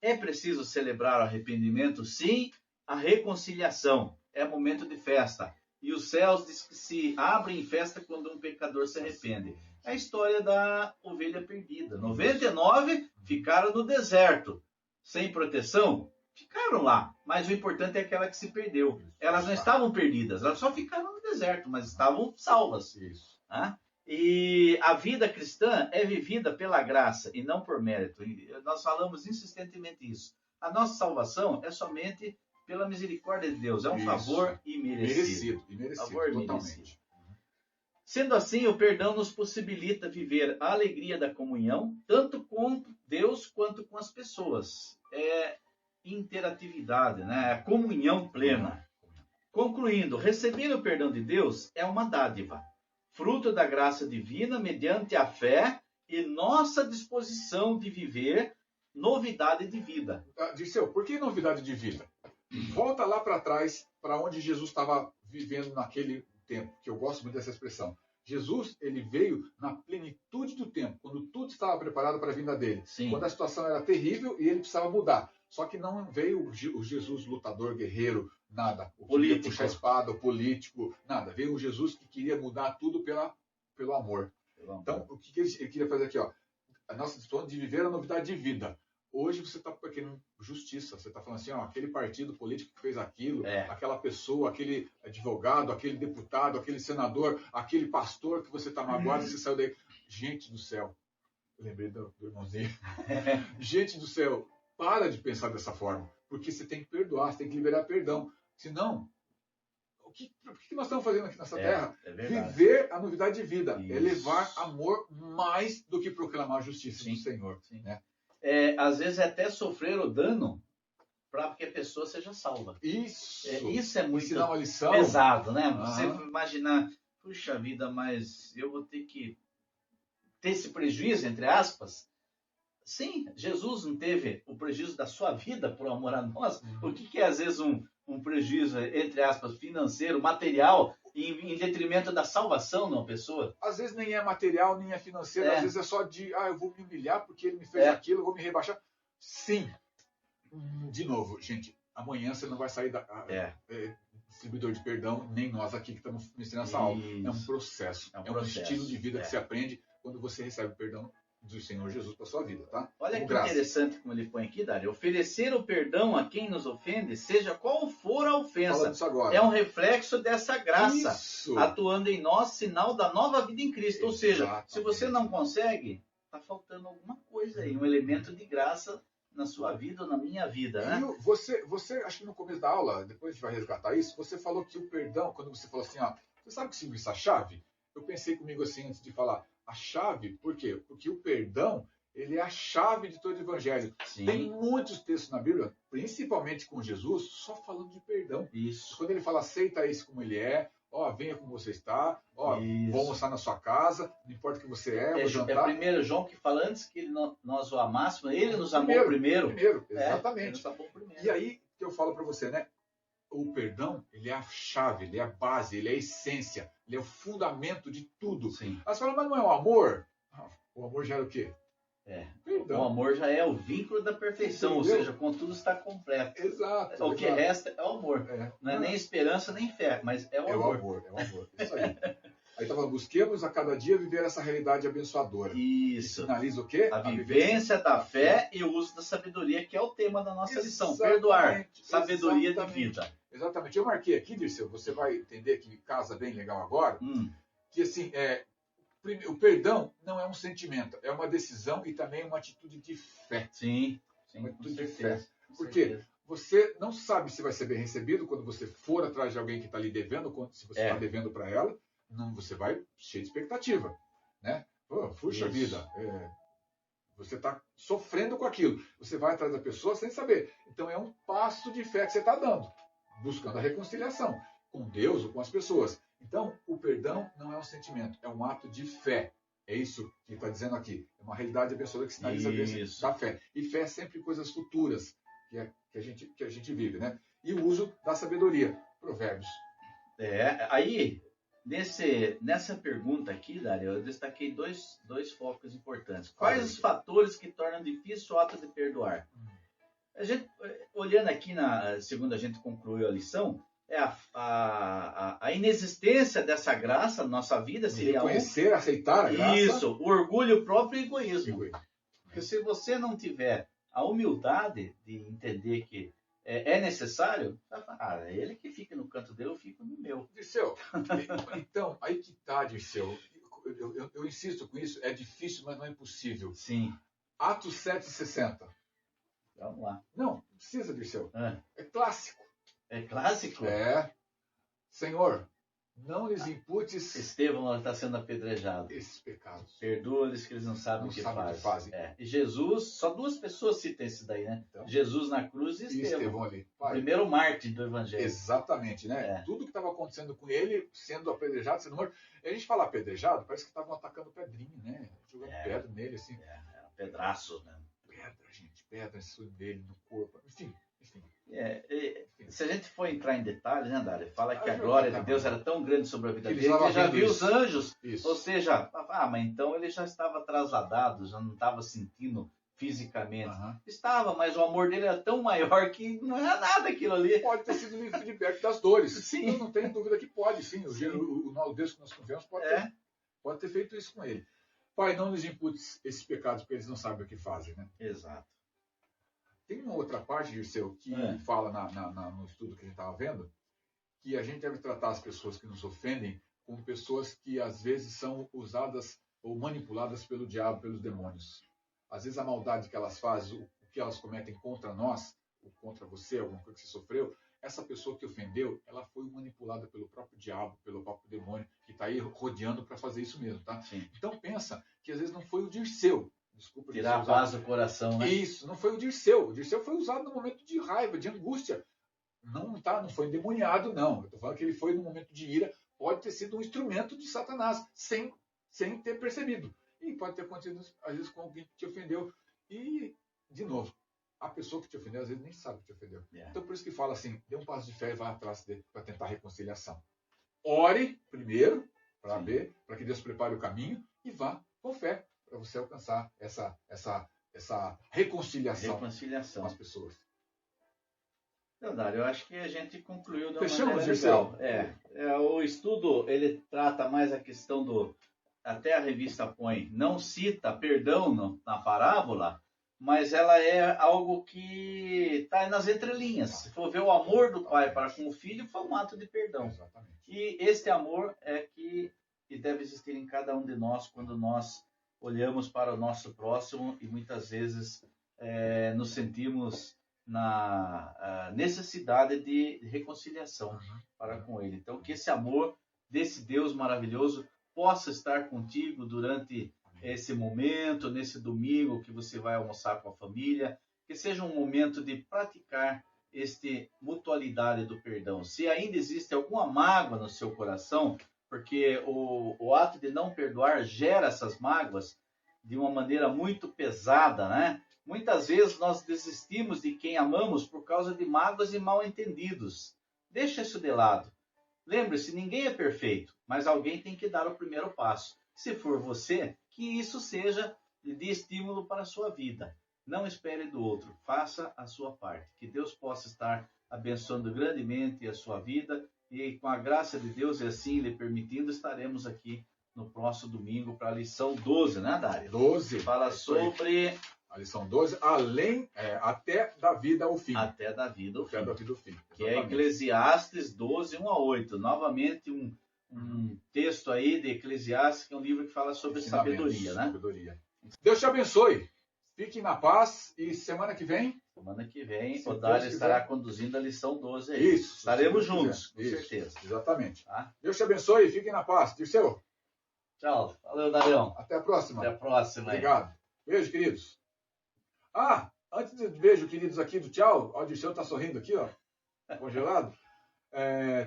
É preciso celebrar o arrependimento? Sim, a reconciliação. É momento de festa. E os céus diz que se abrem em festa quando um pecador se arrepende. É a história da ovelha perdida. 99 ficaram no deserto, sem proteção. Ficaram lá, mas o importante é aquela que se perdeu. Elas não estavam perdidas, elas só ficaram no deserto, mas estavam salvas. Isso. Né? E a vida cristã é vivida pela graça e não por mérito. E nós falamos insistentemente isso. A nossa salvação é somente pela misericórdia de Deus. É um favor imerecido. Merecido, Favor totalmente. merecido. Sendo assim, o perdão nos possibilita viver a alegria da comunhão, tanto com Deus quanto com as pessoas. É interatividade, né? É comunhão plena. Concluindo, receber o perdão de Deus é uma dádiva, fruto da graça divina mediante a fé e nossa disposição de viver novidade de vida. Dirceu, por que novidade de vida? Volta lá para trás, para onde Jesus estava vivendo naquele tempo, que eu gosto muito dessa expressão. Jesus, ele veio na plenitude do tempo, quando tudo estava preparado para a vinda dele. Sim. Quando a situação era terrível e ele precisava mudar. Só que não veio o Jesus lutador, guerreiro, nada. O político. Puxar a espada, o político, nada. Veio o Jesus que queria mudar tudo pelo amor. Então, o que ele queria fazer aqui? Ó? A nossa situação de viver a novidade de vida. Hoje você está querendo justiça. Você está falando assim, ó, aquele partido político que fez aquilo, aquela pessoa, aquele advogado, aquele deputado, aquele senador, aquele pastor que você está magoado e você saiu daí. Gente do céu. Eu lembrei do irmãozinho. Gente do céu. Para de pensar dessa forma, porque você tem que perdoar, você tem que liberar perdão. Senão, o que nós estamos fazendo aqui nessa terra? Viver a novidade de vida. Isso. É levar amor mais do que proclamar a justiça do Senhor. Sim. Né? Às vezes é até sofrer o dano para que a pessoa seja salva. Isso. Isso é muito ensinar uma lição pesado, né? Você imaginar, puxa vida, mas eu vou ter que ter esse prejuízo, entre aspas. Sim, Jesus não teve o prejuízo da sua vida por amor a nós. O que é, às vezes, um prejuízo, entre aspas, financeiro, material, em detrimento da salvação de uma pessoa? Às vezes nem é material, nem é financeiro. Às vezes é só de, eu vou me humilhar porque ele me fez aquilo, eu vou me rebaixar. Sim. De novo, gente, amanhã você não vai sair distribuidor de perdão, nem nós aqui que estamos ensinando essa aula. É um processo. É um estilo de vida que se aprende quando você recebe o perdão do Senhor Jesus para sua vida, tá? Olha que interessante como ele põe aqui, Dário. Oferecer o perdão a quem nos ofende, seja qual for a ofensa, é um reflexo dessa graça, atuando em nós, sinal da nova vida em Cristo. Ou seja, se você não consegue, está faltando alguma coisa aí, um elemento de graça na sua vida ou na minha vida, né? E você, acho que no começo da aula, depois a gente vai resgatar isso, você falou que o perdão, quando você falou assim, você sabe o que significa essa chave? Eu pensei comigo assim, antes de falar, a chave, por quê? Porque o perdão, ele é a chave de todo o evangelho. Sim. Tem muitos textos na Bíblia, principalmente com Jesus, só falando de perdão. Isso. Quando ele fala, aceita isso como ele é, venha como você está, vou almoçar na sua casa, não importa o que você vou jantar. É primeiro João que fala, antes que nós o amássemos, ele nos amou primeiro. Exatamente. Ele nos amou primeiro. E aí que eu falo para você, né? O perdão, ele é a chave, ele é a base, ele é a essência, ele é o fundamento de tudo. Sim. Aí você fala, mas não é o amor? O amor já era o quê? Perdão. O amor já é o vínculo da perfeição, ou seja, quando tudo está completo. Exato. O que resta é o amor. Não é nem esperança, nem fé, mas é o amor. É o amor, isso aí. Aí estava, busquemos a cada dia viver essa realidade abençoadora. Isso. Finaliza o quê? A vivência da fé e o uso da sabedoria, que é o tema da nossa lição. Perdoar, sabedoria de vida. Exatamente. Eu marquei aqui, Dirceu, você vai entender que casa bem legal agora, que assim, o perdão não é um sentimento, é uma decisão e também uma atitude de fé. Sim, uma com atitude de certeza. fé. Porque você não sabe se vai ser bem recebido quando você for atrás de alguém que está lhe devendo, se você está devendo para ela, não, você vai cheio de expectativa, né? Puxa vida, você está sofrendo com aquilo. Você vai atrás da pessoa sem saber. Então é um passo de fé que você está dando, buscando a reconciliação com Deus ou com as pessoas. Então, o perdão não é um sentimento, é um ato de fé. É isso que está dizendo aqui. É uma realidade abençoadora que sinaliza da fé. E fé é sempre coisas futuras que a gente vive, né? E o uso da sabedoria. Provérbios. Aí, nessa pergunta aqui, Dário, eu destaquei dois focos importantes. Quais os fatores que tornam difícil o ato de perdoar? A gente, olhando aqui, segundo a gente concluiu a lição, a inexistência dessa graça na nossa vida seria reconhecer, aceitar a graça. Isso, o orgulho próprio e o egoísmo. Porque se você não tiver a humildade de entender que é necessário, vai falar, ele que fica no canto dele, eu fico no meu. Dirceu, então, aí que tá, Dirceu. Eu insisto com isso, é difícil, mas não é impossível. Sim. Atos 7,60. Vamos lá. Não precisa, Dirceu. É clássico. É clássico? Senhor, não lhes imputes... Estevão está sendo apedrejado. Esses pecados. Perdoa-lhes que eles não sabem o que fazem. E Jesus, só 2 pessoas citam esse daí, né? Então, Jesus na cruz e Estevão ali. O primeiro mártir do evangelho. Exatamente, né? Tudo que estava acontecendo com ele, sendo apedrejado, sendo morto. E a gente fala apedrejado, parece que estavam atacando pedrinha, né? Jogando pedra nele, assim. Pedraços, né? Pedra em cima dele, no corpo. Enfim. Se a gente for entrar em detalhes, né, Dário? Fala que a glória de Deus era tão grande sobre a vida dele que ele já viu os anjos. Isso. Ou seja, mas então ele já estava trasladado, já não estava sentindo fisicamente. Estava, mas o amor dele era tão maior que não era nada aquilo ali. Pode ter sido o feedback das dores. Sim. Eu não tenho dúvida que pode, sim. O Deus que nós confiamos pode ter feito isso com ele. Pai, não nos imputes esses pecados, porque eles não sabem o que fazem, né? Exato. Tem uma outra parte, Dirceu, que fala no estudo que a gente estava vendo, que a gente deve tratar as pessoas que nos ofendem como pessoas que às vezes são usadas ou manipuladas pelo diabo, pelos demônios. Às vezes a maldade que elas fazem, o que elas cometem contra nós, ou contra você, alguma coisa que você sofreu, essa pessoa que ofendeu, ela foi manipulada pelo próprio diabo, pelo próprio demônio, que está aí rodeando para fazer isso mesmo, tá? Sim. Então pensa que às vezes não foi o Dirceu. Desculpa, tirar a paz do coração, né? Isso, não foi o Dirceu. O Dirceu foi usado no momento de raiva, de angústia. Não foi endemoniado, não. Eu estou falando que ele foi no momento de ira, pode ter sido um instrumento de Satanás, sem ter percebido. E pode ter acontecido, às vezes, com alguém que te ofendeu. E, de novo, a pessoa que te ofendeu, às vezes, nem sabe que te ofendeu. Então, por isso que fala assim, dê um passo de fé e vá atrás dele para tentar reconciliação. Ore primeiro, para que Deus prepare o caminho, e vá com fé, para você alcançar essa reconciliação com as pessoas. Então, Dário, eu acho que a gente concluiu de uma Fechamos, maneira legal. O estudo, ele trata mais a questão do... Até a revista põe, não cita perdão na parábola, mas ela é algo que está nas entrelinhas. Se for ver o amor do pai para com o filho, foi um ato de perdão. Exatamente. E este amor é que deve existir em cada um de nós quando nós olhamos para o nosso próximo e muitas vezes nos sentimos na necessidade de reconciliação para com ele. Então, que esse amor desse Deus maravilhoso possa estar contigo durante esse momento, nesse domingo que você vai almoçar com a família, que seja um momento de praticar mutualidade do perdão. Se ainda existe alguma mágoa no seu coração, porque o ato de não perdoar gera essas mágoas de uma maneira muito pesada, né? Muitas vezes nós desistimos de quem amamos por causa de mágoas e mal-entendidos. Deixa isso de lado. Lembre-se, ninguém é perfeito, mas alguém tem que dar o primeiro passo. Se for você, que isso seja de estímulo para a sua vida. Não espere do outro, faça a sua parte. Que Deus possa estar abençoando grandemente a sua vida E com a graça de Deus e assim Ele permitindo, estaremos aqui no próximo domingo para a lição 12, né, Dário? 12. Fala sobre A lição 12, até da vida ao fim. até da vida ao fim. Até da vida ao fim. Que é Exatamente. Eclesiastes 12, 1 a 8. Novamente um texto aí de Eclesiastes, que é um livro que fala sobre Ensinamentos, sabedoria, né? sabedoria. Deus te abençoe. Fiquem na paz e semana que vem. Semana que vem, Se o Deus Dário quiser. estará conduzindo a lição 12 aí. Isso. Estaremos se Deus juntos, com quiser. Isso, certeza. Exatamente. Tá? Deus te abençoe e fiquem na paz. Dirceu, Tchau. Valeu, Darião. até a próxima. Até a próxima. aí. Obrigado. Beijo, queridos. Antes de beijo, queridos, aqui do tchau, ó, o Dirceu tá sorrindo aqui, ó, congelado.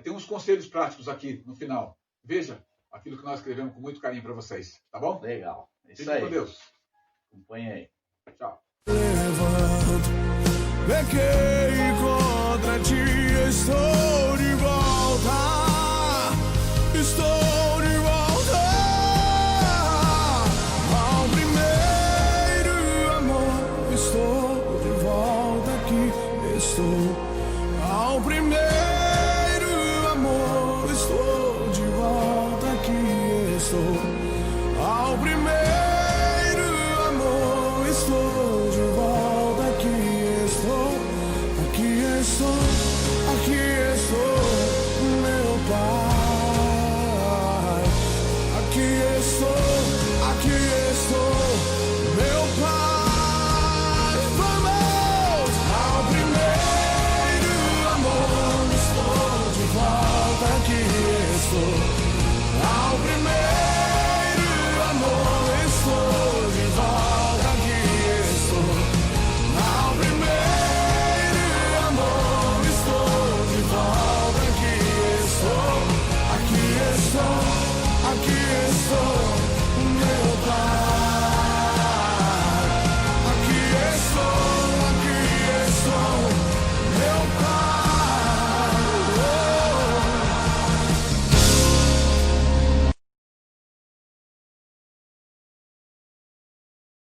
Tem uns conselhos práticos aqui no final. Veja aquilo que nós escrevemos com muito carinho para vocês, tá bom? Legal. Isso Fiquem com aí. Deus. Acompanhe aí. Tchau. levando. Vem que